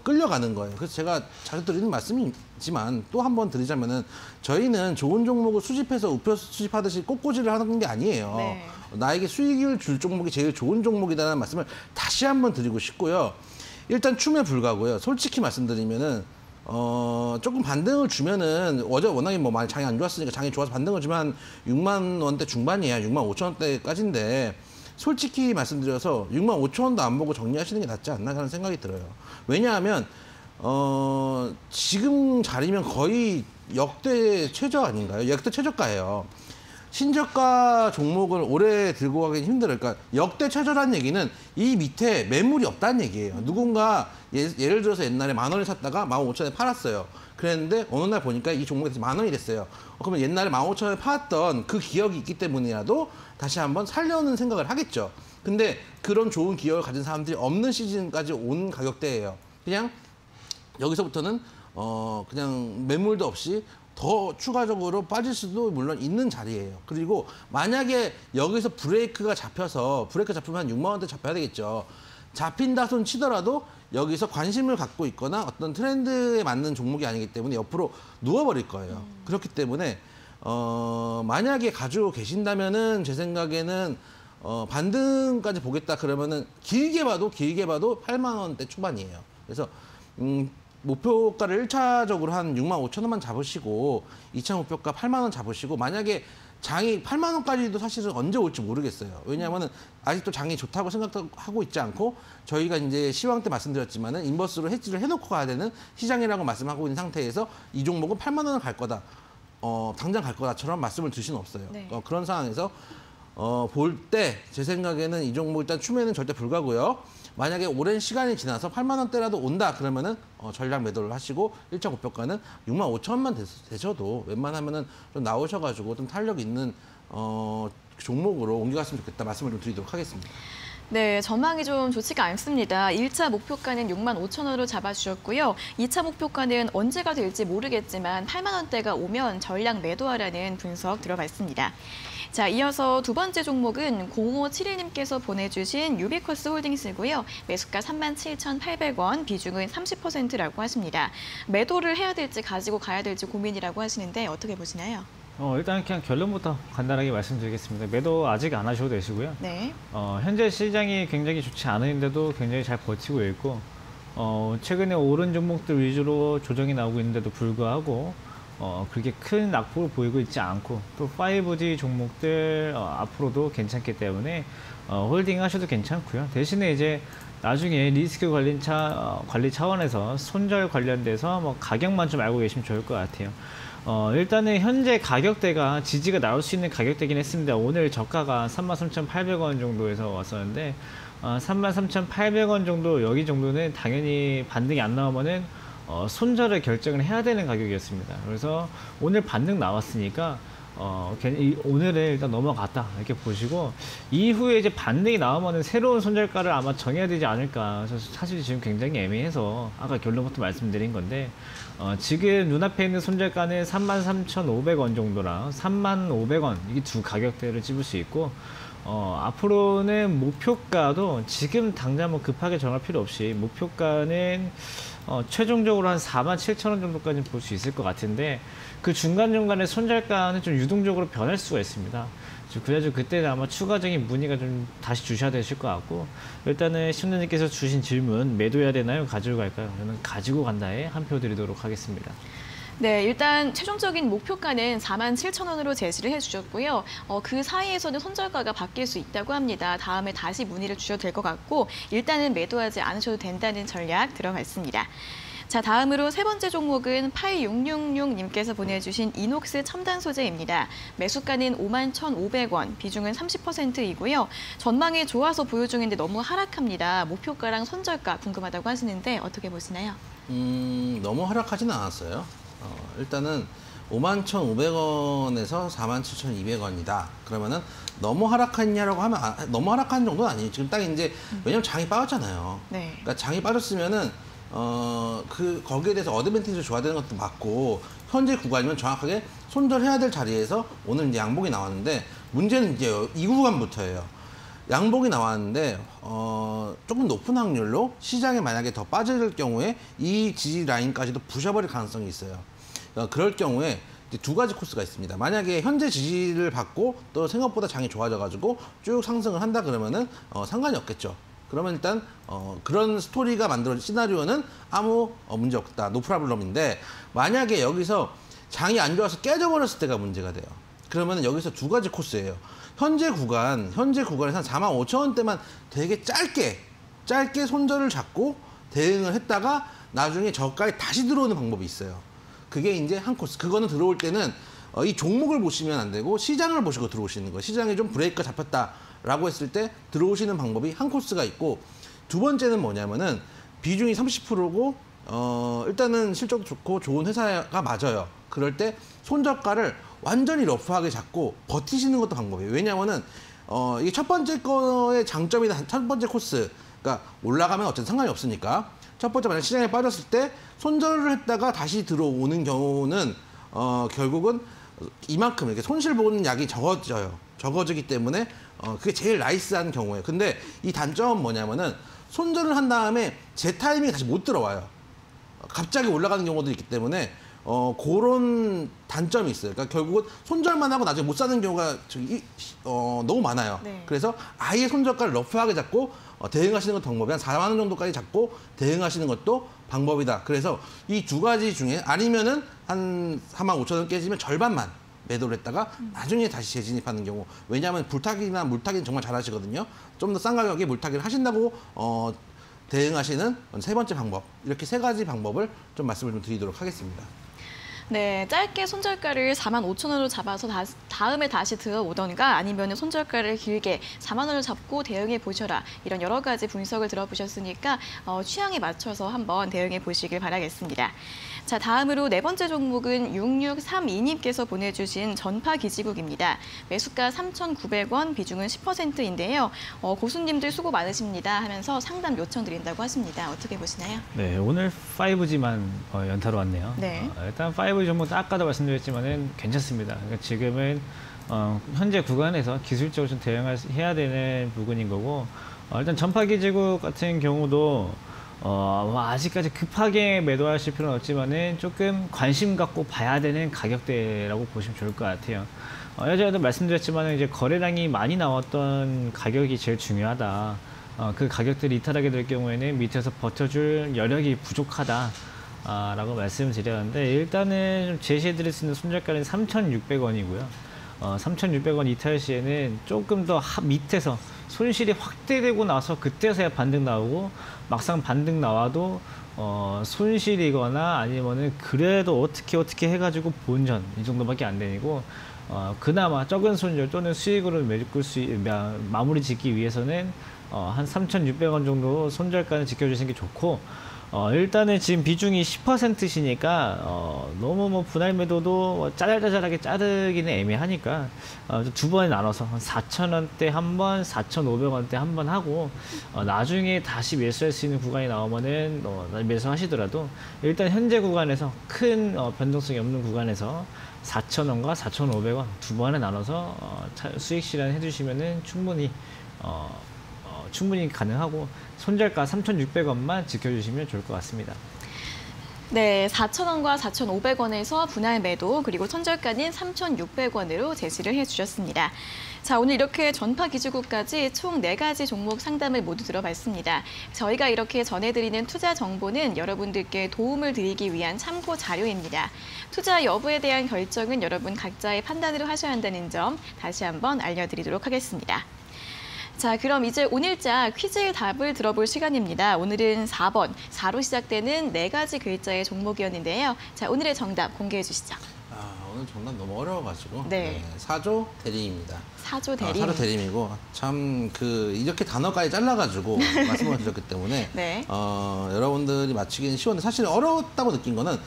끌려가는 거예요. 그래서 제가 자주 드리는 말씀이지만 또 한 번 드리자면은 저희는 좋은 종목을 수집해서 우표 수집하듯이 꽃꽂이를 하는 게 아니에요. 네. 나에게 수익을 줄 종목이 제일 좋은 종목이라는 말씀을 다시 한번 드리고 싶고요. 일단 추매 불가고요. 솔직히 말씀드리면은 조금 반등을 주면은 어제 워낙에 뭐 많이 장이 안 좋았으니까 장이 좋아서 반등을 주면 6만 원대 중반이야. 6만 5천 원대까지인데 솔직히 말씀드려서 6만 5천 원도 안 보고 정리하시는 게 낫지 않나 하는 생각이 들어요. 왜냐하면 지금 자리면 거의 역대 최저 아닌가요? 역대 최저가예요. 신저가 종목을 오래 들고 가기는 힘들어요. 그러니까 역대 최저라는 얘기는 이 밑에 매물이 없다는 얘기예요. 누군가 예를 들어서 옛날에 10,000원에 샀다가 15,000원에 팔았어요. 그랬는데 어느 날 보니까 이 종목이 다시 10,000원이 됐어요. 그러면 옛날에 15,000원에 팔았던 그 기억이 있기 때문이라도 다시 한번 살려는 생각을 하겠죠. 근데 그런 좋은 기억을 가진 사람들이 없는 시즌까지 온 가격대예요. 그냥 여기서부터는 그냥 매물도 없이 더 추가적으로 빠질 수도 물론 있는 자리예요. 그리고 만약에 여기서 브레이크가 잡혀서 브레이크 잡히면 한 6만 원대 잡혀야 되겠죠. 잡힌다 손 치더라도 여기서 관심을 갖고 있거나 어떤 트렌드에 맞는 종목이 아니기 때문에 옆으로 누워버릴 거예요. 그렇기 때문에 만약에 가지고 계신다면은 제 생각에는 반등까지 보겠다 그러면은 길게 봐도 8만 원대 초반이에요. 그래서 목표가를 1차적으로 한 6만 5천 원만 잡으시고 2차 목표가 8만 원 잡으시고 만약에 장이 8만 원까지도 사실은 언제 올지 모르겠어요. 왜냐하면 아직도 장이 좋다고 생각하고 있지 않고 저희가 이제 시황 때 말씀드렸지만은 인버스로 헤지를 해놓고 가야 되는 시장이라고 말씀하고 있는 상태에서 이 종목은 8만 원을 갈 거다. 당장 갈 거다처럼 말씀을 드릴 수는 없어요. 네. 그런 상황에서 볼 때 제 생각에는 이 종목 일단 추매는 절대 불가고요. 만약에 오랜 시간이 지나서 8만 원대라도 온다 그러면은 전략 매도를 하시고 1차 목표가는 6만 5천 원만 되셔도 웬만하면은 좀 나오셔가지고 좀 탄력 있는 종목으로 옮겨갔으면 좋겠다 말씀을 좀 드리도록 하겠습니다. 네, 전망이 좀 좋지가 않습니다. 1차 목표가는 6만 5천 원으로 잡아주셨고요. 2차 목표가는 언제가 될지 모르겠지만 8만 원대가 오면 전략 매도하라는 분석 들어가 있습니다. 자, 이어서 두 번째 종목은 0571님께서 보내주신 유비커스 홀딩스고요. 매수가 37,800원, 비중은 30%라고 하십니다. 매도를 해야 될지 가지고 가야 될지 고민이라고 하시는데 어떻게 보시나요? 일단 그냥 결론부터 간단하게 말씀드리겠습니다. 매도 아직 안 하셔도 되시고요. 네. 현재 시장이 굉장히 좋지 않은데도 굉장히 잘 버티고 있고 최근에 오른 종목들 위주로 조정이 나오고 있는데도 불구하고 그렇게 큰 악폭을 보이고 있지 않고 또 5D 종목들 앞으로도 괜찮기 때문에 홀딩 하셔도 괜찮고요. 대신에 이제 나중에 리스크 관리 차원에서 손절 관련돼서 뭐 가격만 좀 알고 계시면 좋을 것 같아요. 일단은 현재 가격대가 지지가 나올 수 있는 가격대긴 했습니다. 오늘 저가가 33,800원 정도에서 왔었는데 33,800원 정도 여기 정도는 당연히 반등이 안 나오면은 손절을 결정을 해야 되는 가격이었습니다. 그래서 오늘 반등 나왔으니까 오늘은 일단 넘어갔다 이렇게 보시고 이후에 이제 반등이 나오면은 새로운 손절가를 아마 정해야 되지 않을까. 사실 지금 굉장히 애매해서 아까 결론부터 말씀드린 건데 지금 눈앞에 있는 손절가는 33,500원 정도랑 35,000원 이게 두 가격대를 찝을 수 있고 앞으로는 목표가도 지금 당장 뭐 급하게 정할 필요 없이 목표가는 최종적으로 한 47,000원 정도까지 볼 수 있을 것 같은데 그 중간중간에 손절가는 좀 유동적으로 변할 수가 있습니다. 그래가지고 그때 아마 추가적인 문의가 좀 다시 주셔야 되실 것 같고 일단은 시청자님께서 주신 질문 매도해야 되나요? 가지고 갈까요? 저는 가지고 간다에 한 표 드리도록 하겠습니다. 네, 일단 최종적인 목표가는 47,000원으로 제시를 해주셨고요. 그 사이에서는 손절가가 바뀔 수 있다고 합니다. 다음에 다시 문의를 주셔도 될 것 같고 일단은 매도하지 않으셔도 된다는 전략 들어가 있습니다. 자, 다음으로 세 번째 종목은 8666님께서 보내주신 이녹스 첨단 소재입니다. 매수가는 51,500원, 비중은 30%이고요. 전망이 좋아서 보유 중인데 너무 하락합니다. 목표가랑 손절가 궁금하다고 하시는데 어떻게 보시나요? 너무 하락하지는 않았어요. 일단은 51,500원에서 47,200원이다. 그러면은 너무 하락했냐라고 하면 너무 하락한 정도는 아니에요. 지금 딱 이제 왜냐면 장이 빠졌잖아요. 네. 그러니까 장이 빠졌으면은 거기에 대해서 어드밴티지를 줘야 되는 것도 맞고 현재 구간이면 정확하게 손절해야 될 자리에서 오늘 이제 양봉이 나왔는데 문제는 이제 이 구간부터예요. 양봉이 나왔는데 조금 높은 확률로 시장에 만약에 더 빠질 경우에 이 지지 라인까지도 부셔버릴 가능성이 있어요. 그럴 경우에 이제 두 가지 코스가 있습니다. 만약에 현재 지지를 받고 또 생각보다 장이 좋아져가지고 쭉 상승을 한다 그러면은 상관이 없겠죠. 그러면 일단 그런 스토리가 만들어진 시나리오는 아무 문제 없다. 노프라블럼인데 만약에 여기서 장이 안 좋아서 깨져버렸을 때가 문제가 돼요. 그러면 여기서 두 가지 코스예요. 현재 구간에서 한 45,000원대만 되게 짧게 손절을 잡고 대응을 했다가 나중에 저가에 다시 들어오는 방법이 있어요. 그게 이제 한 코스. 그거는 들어올 때는 이 종목을 보시면 안 되고 시장을 보시고 들어오시는 거예요. 시장에 좀 브레이크가 잡혔다라고 했을 때 들어오시는 방법이 한 코스가 있고 두 번째는 뭐냐면은 비중이 30%고 일단은 실적도 좋고 좋은 회사가 맞아요. 그럴 때 손저가를 완전히 러프하게 잡고 버티시는 것도 방법이에요. 왜냐하면은 이게 첫 번째 거의 장점이다. 첫 번째 코스. 그러니까 올라가면 어쨌든 상관이 없으니까 첫 번째 만약 시장에 빠졌을 때 손절을 했다가 다시 들어오는 경우는 결국은 이만큼 이렇게 손실 보는 약이 적어지기 때문에 그게 제일 나이스한 경우예요. 근데 이 단점은 뭐냐면은 손절을 한 다음에 제 타이밍에 다시 못 들어와요. 갑자기 올라가는 경우도 있기 때문에 그런 단점이 있어요. 그러니까 결국은 손절만 하고 나중에 못 사는 경우가 너무 많아요. 네. 그래서 아예 손절가를 러프하게 잡고 대응하시는 건 방법이 한 4만 원 정도까지 잡고 대응하시는 것도 방법이다. 그래서 이 두 가지 중에 아니면은 한 4만 5천 원 깨지면 절반만 매도를 했다가 나중에 다시 재진입하는 경우. 왜냐하면 불타기나 물타기는 정말 잘하시거든요. 좀 더 싼 가격에 물타기를 하신다고 대응하시는 세 번째 방법. 이렇게 세 가지 방법을 좀 말씀을 좀 드리도록 하겠습니다. 네, 짧게 손절가를 4만 5천 원으로 잡아서 다음에 다시 들어오던가 아니면 손절가를 길게 4만 원을 잡고 대응해 보셔라. 이런 여러 가지 분석을 들어보셨으니까 취향에 맞춰서 한번 대응해 보시길 바라겠습니다. 자, 다음으로 네 번째 종목은 6632님께서 보내주신 전파기지국입니다. 매수가 3,900원, 비중은 10%인데요. 고수님들 수고 많으십니다 하면서 상담 요청드린다고 하십니다. 어떻게 보시나요? 네, 오늘 5G만 연타로 왔네요. 네. 일단 5G 종목도 아까도 말씀드렸지만은 괜찮습니다. 그러니까 지금은 현재 구간에서 기술적으로 좀 대응해야 되는 부분인 거고, 일단 전파기지국 같은 경우도 아직까지 급하게 매도하실 필요는 없지만은 조금 관심 갖고 봐야 되는 가격대라고 보시면 좋을 것 같아요. 예전에도 말씀드렸지만 이제 거래량이 많이 나왔던 가격이 제일 중요하다. 그 가격들이 이탈하게 될 경우에는 밑에서 버텨줄 여력이 부족하다. 라고 말씀드렸는데 일단은 좀 제시해드릴 수 있는 손절가는 3,600원이고요. 3,600원 이탈 시에는 조금 더 밑에서 손실이 확대되고 나서 그때서야 반등 나오고 막상 반등 나와도 손실이거나 아니면은 그래도 어떻게 해가지고 본전 이 정도밖에 안 되고 그나마 적은 손절 또는 수익으로 마무리 짓기 위해서는 한 3,600원 정도 손절가는 지켜주시는 게 좋고 일단은 지금 비중이 10%시니까 너무 뭐 분할 매도도 짜잘짜잘하게 자르기는 애매하니까 두 번에 나눠서 한 4,000원대 한 번, 4,500원대 한 번 하고 나중에 다시 매수할 수 있는 구간이 나오면은 매수하시더라도 일단 현재 구간에서 큰 변동성이 없는 구간에서 4,000원과 4,500원 두 번에 나눠서 수익 실현 해주시면은 충분히 가능하고 손절가 3,600원만 지켜주시면 좋을 것 같습니다. 네, 4,000원과 4,500원에서 분할 매도 그리고 손절가는 3,600원으로 제시를 해주셨습니다. 자, 오늘 이렇게 전파기지국까지 총 4가지 종목 상담을 모두 들어봤습니다. 저희가 이렇게 전해드리는 투자 정보는 여러분들께 도움을 드리기 위한 참고 자료입니다. 투자 여부에 대한 결정은 여러분 각자의 판단으로 하셔야 한다는 점 다시 한번 알려드리도록 하겠습니다. 자, 그럼 이제 오늘자 퀴즈의 답을 들어볼 시간입니다. 오늘은 4번, 4로 시작되는 4가지 글자의 종목이었는데요. 자, 오늘의 정답 공개해 주시죠. 오늘 정답 너무 어려워가지고 네. 사조 대리입니다. 사조 대리. 사조 대리이고 참 이렇게 단어까지 잘라가지고 말씀을 드렸기 때문에 네. 여러분들이 맞추기는 쉬웠는데 사실 어렵다고 느낀 거는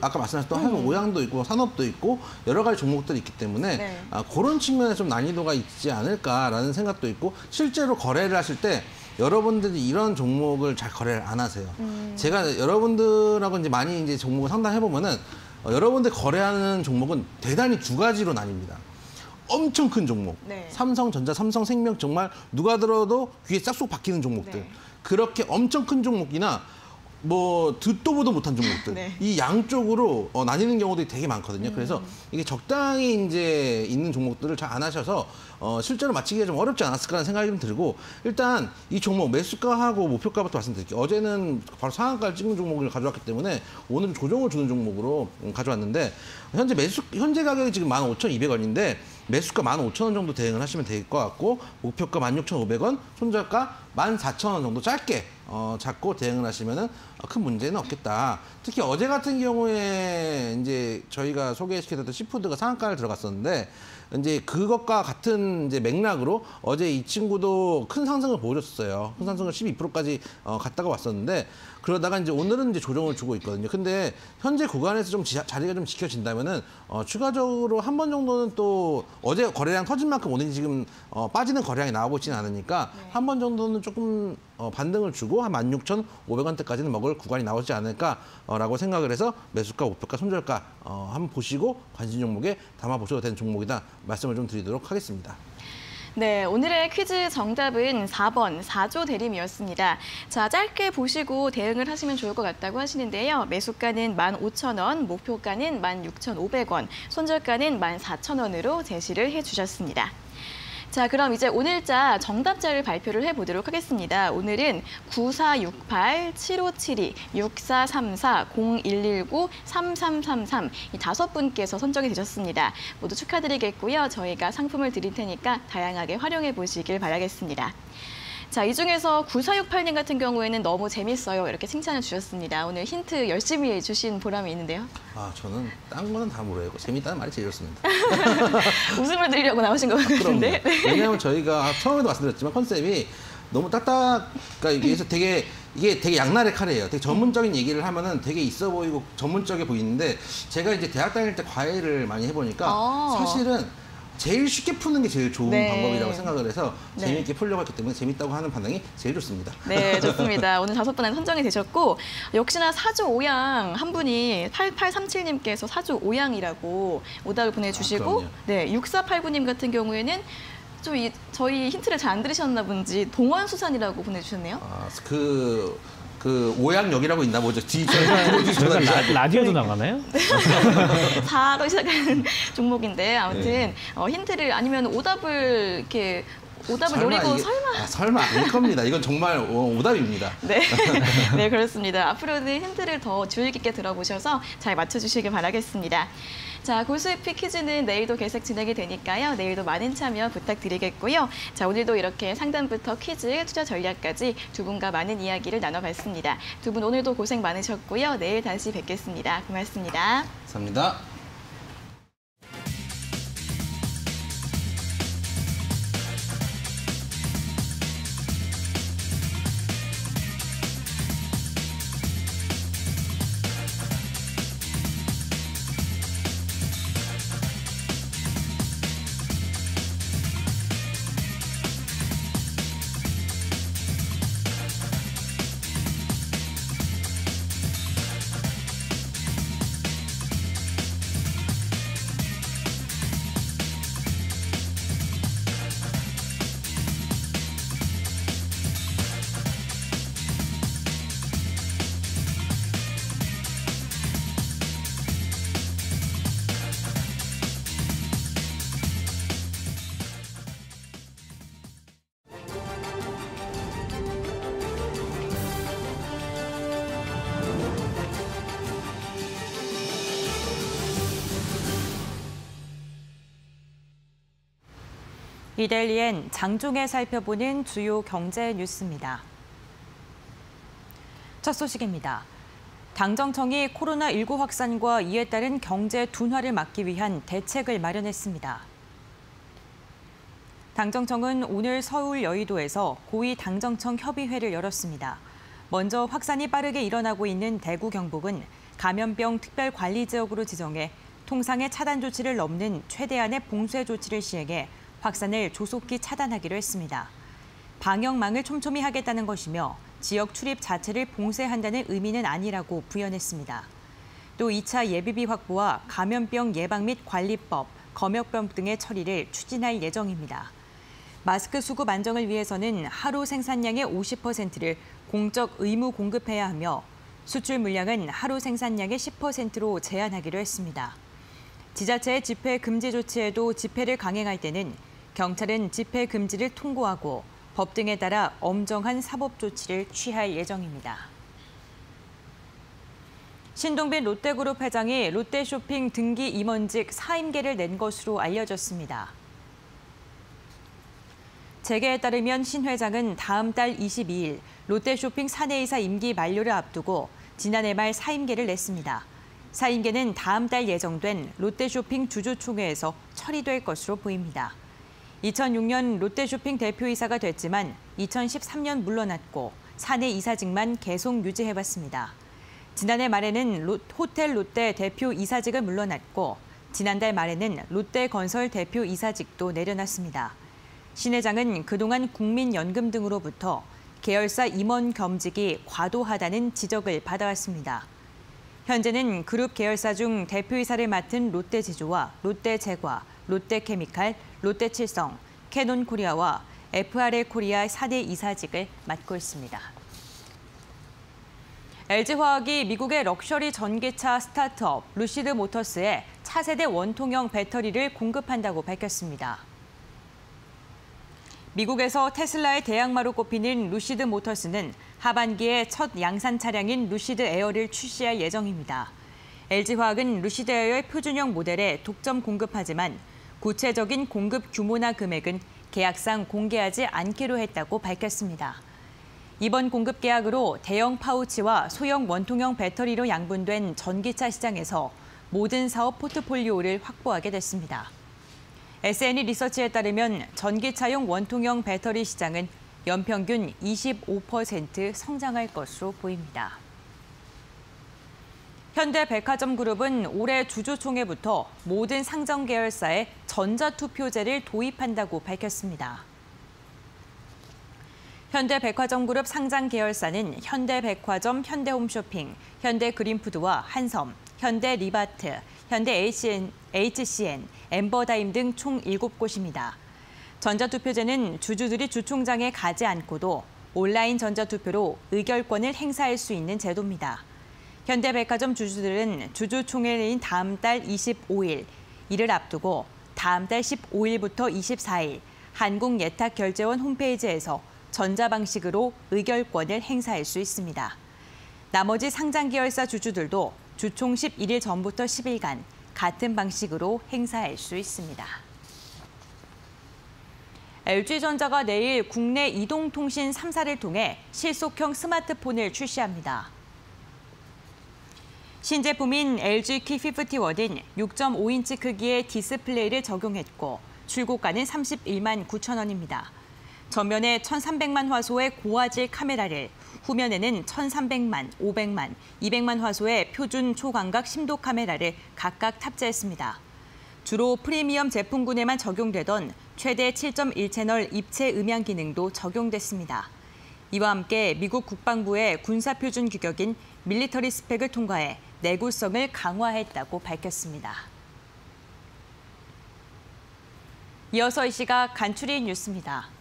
아까 말씀하셨던 사조 오양도 있고 산업도 있고 여러 가지 종목들이 있기 때문에 네. 그런 측면에 좀 난이도가 있지 않을까라는 생각도 있고 실제로 거래를 하실 때 여러분들이 이런 종목을 잘 거래를 안 하세요. 제가 여러분들하고 이제 많이 이제 종목을 상담해 보면은 여러분들 거래하는 종목은 대단히 두 가지로 나뉩니다. 엄청 큰 종목, 네. 삼성전자, 삼성생명 정말 누가 들어도 귀에 싹쏙 박히는 종목들. 네. 그렇게 엄청 큰 종목이나 뭐 듣도 보도 못한 종목들. 네. 이 양쪽으로 나뉘는 경우들이 되게 많거든요. 그래서 이게 적당히 이제 있는 종목들을 잘 안 하셔서 실제로 맞히기가 좀 어렵지 않았을까라는 생각이 좀 들고 일단 이 종목 매수가하고 목표가부터 말씀드릴게요. 어제는 바로 상한가를 찍는 종목을 가져왔기 때문에 오늘은 조정을 주는 종목으로 가져왔는데 현재 가격이 지금 15,200원인데 매수가 15,000원 정도 대응을 하시면 될 것 같고 목표가 16,500원, 손절가 14,000원 정도 짧게 잡고 대응을 하시면은 큰 문제는 없겠다. 특히 어제 같은 경우에 이제 저희가 소개시켜드렸던 시푸드가 상한가를 들어갔었는데 이제 그것과 같은 이제 맥락으로 어제 이 친구도 큰 상승을 보여줬어요. 큰 상승을 12%까지 갔다가 왔었는데 그러다가 이제 오늘은 이제 조정을 주고 있거든요. 근데 현재 구간에서 좀 자리가 좀 지켜진다면은 추가적으로 한 번 정도는 또 어제 거래량 터진 만큼 오늘 지금 빠지는 거래량이 나오고 있지는 않으니까 네. 한 번 정도는 조금 반등을 주고 한 16,500원대까지는 먹을 구간이 나오지 않을까라고 생각을 해서 매수가, 목표가, 손절가 한번 보시고 관심 종목에 담아보셔도 되는 종목이다 말씀을 좀 드리도록 하겠습니다. 네, 오늘의 퀴즈 정답은 4번 4조 대림이었습니다. 자, 짧게 보시고 대응을 하시면 좋을 것 같다고 하시는데요. 매수가는 15,000원, 목표가는 16,500원, 손절가는 14,000원으로 제시를 해주셨습니다. 자, 그럼 이제 오늘자 정답자를 발표를 해보도록 하겠습니다. 오늘은 9468, 7572, 6434, 0119, 3333 이 5분께서 선정이 되셨습니다. 모두 축하드리겠고요. 저희가 상품을 드릴 테니까 다양하게 활용해 보시길 바라겠습니다. 자, 이 중에서 9468님 같은 경우에는 너무 재밌어요. 이렇게 칭찬을 주셨습니다. 오늘 힌트 열심히 주신 보람이 있는데요. 아, 저는 딴 거는 다 모르고 재밌다는 말이 제일 좋습니다. 웃음을 드리려고 나오신 것 같은데. 왜냐하면 저희가 처음에도 말씀드렸지만 컨셉이 너무 그러니까 이게 되게 양날의 칼이에요. 되게 전문적인 얘기를 하면은 되게 있어 보이고 전문적이게 보이는데 제가 이제 대학 다닐 때 과외를 많이 해보니까 사실은 제일 쉽게 푸는 게 제일 좋은 방법이라고 생각을 해서 재미있게 풀려고 했기 때문에 재밌다고 하는 반응이 제일 좋습니다. 네, 좋습니다. 오늘 5분에 선정이 되셨고 역시나 사주 오양 한 분이 8837님께서 사주 오양이라고 오답을 보내주시고 네, 6489님 같은 경우에는 좀 저희 힌트를 잘 안 들으셨나 본지 동원수산이라고 보내주셨네요. 아, 그 오양역이라고 있나 보죠. 저희가 라디오도 나가나요? 4로 시작하는 종목인데 아무튼 힌트를 아니면 오답을 노리고 설마 아닐 겁니다. 이건 정말 오답입니다. 네, 네 그렇습니다. 앞으로는 힌트를 더 주의 깊게 들어보셔서 잘 맞춰주시길 바라겠습니다. 자, 골수익피 퀴즈는 내일도 계속 진행이 되니까요. 내일도 많은 참여 부탁드리겠고요. 자, 오늘도 이렇게 상담부터 퀴즈, 투자 전략까지 두 분과 많은 이야기를 나눠봤습니다. 두 분 오늘도 고생 많으셨고요. 내일 다시 뵙겠습니다. 고맙습니다. 감사합니다. 이데일리엔 장중에 살펴보는 주요 경제 뉴스입니다. 첫 소식입니다. 당정청이 코로나19 확산과 이에 따른 경제 둔화를 막기 위한 대책을 마련했습니다. 당정청은 오늘 서울 여의도에서 고위 당정청 협의회를 열었습니다. 먼저 확산이 빠르게 일어나고 있는 대구 경북은 감염병 특별관리지역으로 지정해 통상의 차단 조치를 넘는 최대한의 봉쇄 조치를 시행해 확산을 조속히 차단하기로 했습니다. 방역망을 촘촘히 하겠다는 것이며 지역 출입 자체를 봉쇄한다는 의미는 아니라고 부연했습니다. 또 2차 예비비 확보와 감염병 예방 및 관리법, 검역법 등의 처리를 추진할 예정입니다. 마스크 수급 안정을 위해서는 하루 생산량의 50%를 공적 의무 공급해야 하며 수출 물량은 하루 생산량의 10%로 제한하기로 했습니다. 지자체의 집회 금지 조치에도 집회를 강행할 때는 경찰은 집회 금지를 통고하고 법 등에 따라 엄정한 사법 조치를 취할 예정입니다. 신동빈 롯데그룹 회장이 롯데쇼핑 등기 임원직 사임계를 낸 것으로 알려졌습니다. 재계에 따르면 신 회장은 다음 달 22일 롯데쇼핑 사내이사 임기 만료를 앞두고 지난해 말 사임계를 냈습니다. 사임계는 다음 달 예정된 롯데쇼핑 주주총회에서 처리될 것으로 보입니다. 2006년 롯데쇼핑 대표이사가 됐지만 2013년 물러났고 사내 이사직만 계속 유지해왔습니다. 지난해 말에는 호텔 롯데 대표 이사직을 물러났고 지난달 말에는 롯데건설 대표 이사직도 내려놨습니다. 신 회장은 그동안 국민연금 등으로부터 계열사 임원 겸직이 과도하다는 지적을 받아왔습니다. 현재는 그룹 계열사 중 대표이사를 맡은 롯데제조와 롯데제과, 롯데케미칼, 롯데칠성, 캐논코리아와 FRL코리아 4대 이사직을 맡고 있습니다. LG화학이 미국의 럭셔리 전기차 스타트업 루시드 모터스에 차세대 원통형 배터리를 공급한다고 밝혔습니다. 미국에서 테슬라의 대항마로 꼽히는 루시드 모터스는 하반기에 첫 양산 차량인 루시드 에어를 출시할 예정입니다. LG화학은 루시드 에어의 표준형 모델에 독점 공급하지만 구체적인 공급 규모나 금액은 계약상 공개하지 않기로 했다고 밝혔습니다. 이번 공급 계약으로 대형 파우치와 소형 원통형 배터리로 양분된 전기차 시장에서 모든 사업 포트폴리오를 확보하게 됐습니다. SNE 리서치에 따르면 전기차용 원통형 배터리 시장은 연평균 25% 성장할 것으로 보입니다. 현대백화점그룹은 올해 주주총회부터 모든 상장 계열사에 전자투표제를 도입한다고 밝혔습니다. 현대백화점그룹 상장 계열사는 현대백화점, 현대홈쇼핑, 현대그린푸드와 한섬, 현대리바트, 현대HCN, 엠버다임 등 총 7곳입니다. 전자투표제는 주주들이 주총장에 가지 않고도 온라인 전자투표로 의결권을 행사할 수 있는 제도입니다. 현대백화점 주주들은 주주총회인 다음 달 25일, 이를 앞두고 다음 달 15일부터 24일 한국예탁결제원 홈페이지에서 전자 방식으로 의결권을 행사할 수 있습니다. 나머지 상장 계열사 주주들도 주총 11일 전부터 10일간 같은 방식으로 행사할 수 있습니다. LG전자가 내일 국내 이동통신 3사를 통해 실속형 스마트폰을 출시합니다. 신제품인 LG K51은 6.5인치 크기의 디스플레이를 적용했고 출고가는 31만 9천 원입니다. 전면에 1,300만 화소의 고화질 카메라를, 후면에는 1,300만, 500만, 200만 화소의 표준 초광각 심도 카메라를 각각 탑재했습니다. 주로 프리미엄 제품군에만 적용되던 최대 7.1채널 입체 음향 기능도 적용됐습니다. 이와 함께 미국 국방부의 군사표준 규격인 밀리터리 스펙을 통과해 내구성을 강화했다고 밝혔습니다. 이어서 이 시각 간추린 뉴스입니다.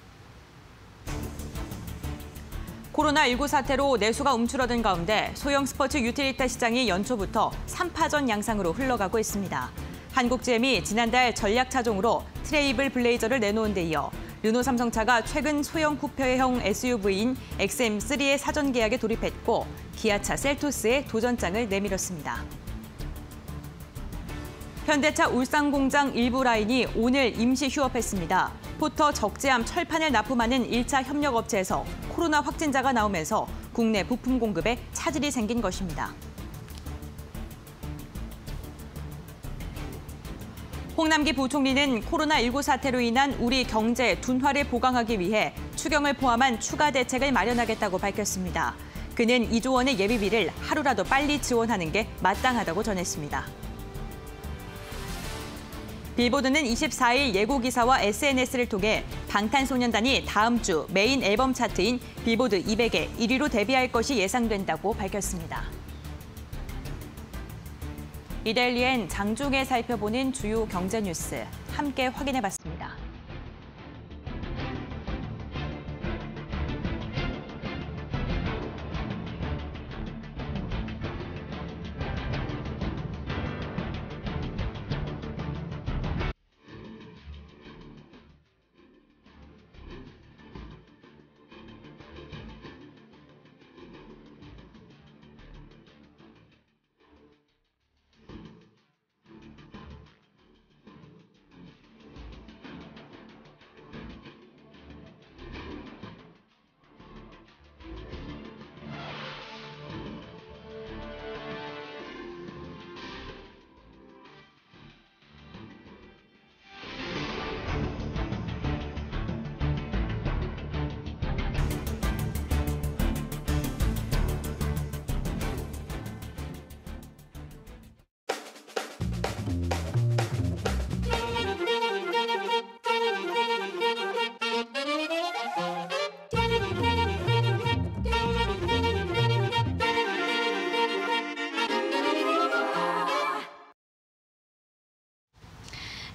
코로나19 사태로 내수가 움츠러든 가운데 소형 스포츠 유틸리타 시장이 연초부터 3파전 양상으로 흘러가고 있습니다. 한국GM이 지난달 전략 차종으로 트레이블 블레이저를 내놓은 데 이어 르노 삼성차가 최근 소형 쿠페형 SUV인 XM3의 사전 계약에 돌입했고 기아차 셀토스에 도전장을 내밀었습니다. 현대차 울산 공장 일부 라인이 오늘 임시 휴업했습니다. 포터 적재함 철판을 납품하는 1차 협력업체에서 코로나 확진자가 나오면서 국내 부품 공급에 차질이 생긴 것입니다. 홍남기 부총리는 코로나19 사태로 인한 우리 경제 둔화를 보강하기 위해 추경을 포함한 추가 대책을 마련하겠다고 밝혔습니다. 그는 2조 원의 예비비를 하루라도 빨리 지원하는 게 마땅하다고 전했습니다. 빌보드는 24일 예고기사와 SNS를 통해 방탄소년단이 다음 주 메인 앨범 차트인 빌보드 200에 1위로 데뷔할 것이 예상된다고 밝혔습니다. 이데일리엔 장중에 살펴보는 주요 경제 뉴스 함께 확인해봤습니다.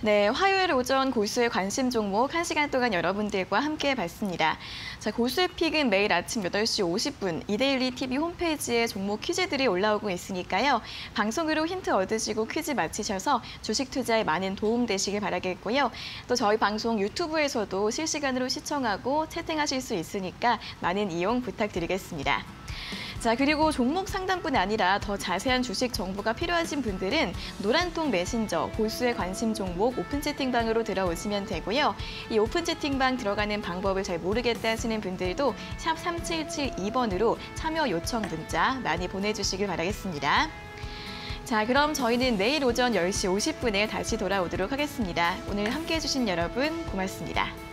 네, 화요일 오전 고수의 관심 종목 1시간 동안 여러분들과 함께 봤습니다. 자, 고수의 픽은 매일 아침 8시 50분 이데일리 TV 홈페이지에 종목 퀴즈들이 올라오고 있으니까요. 방송으로 힌트 얻으시고 퀴즈 맞히셔서 주식 투자에 많은 도움 되시길 바라겠고요. 또 저희 방송 유튜브에서도 실시간으로 시청하고 채팅하실 수 있으니까 많은 이용 부탁드리겠습니다. 자, 그리고 종목 상담뿐 아니라 더 자세한 주식 정보가 필요하신 분들은 노란통 메신저 고수의 관심 종목 오픈 채팅방으로 들어오시면 되고요. 이 오픈 채팅방 들어가는 방법을 잘 모르겠다 하시는 분들도 샵 3772번으로 참여 요청 문자 많이 보내주시길 바라겠습니다. 자, 그럼 저희는 내일 오전 10시 50분에 다시 돌아오도록 하겠습니다. 오늘 함께해 주신 여러분 고맙습니다.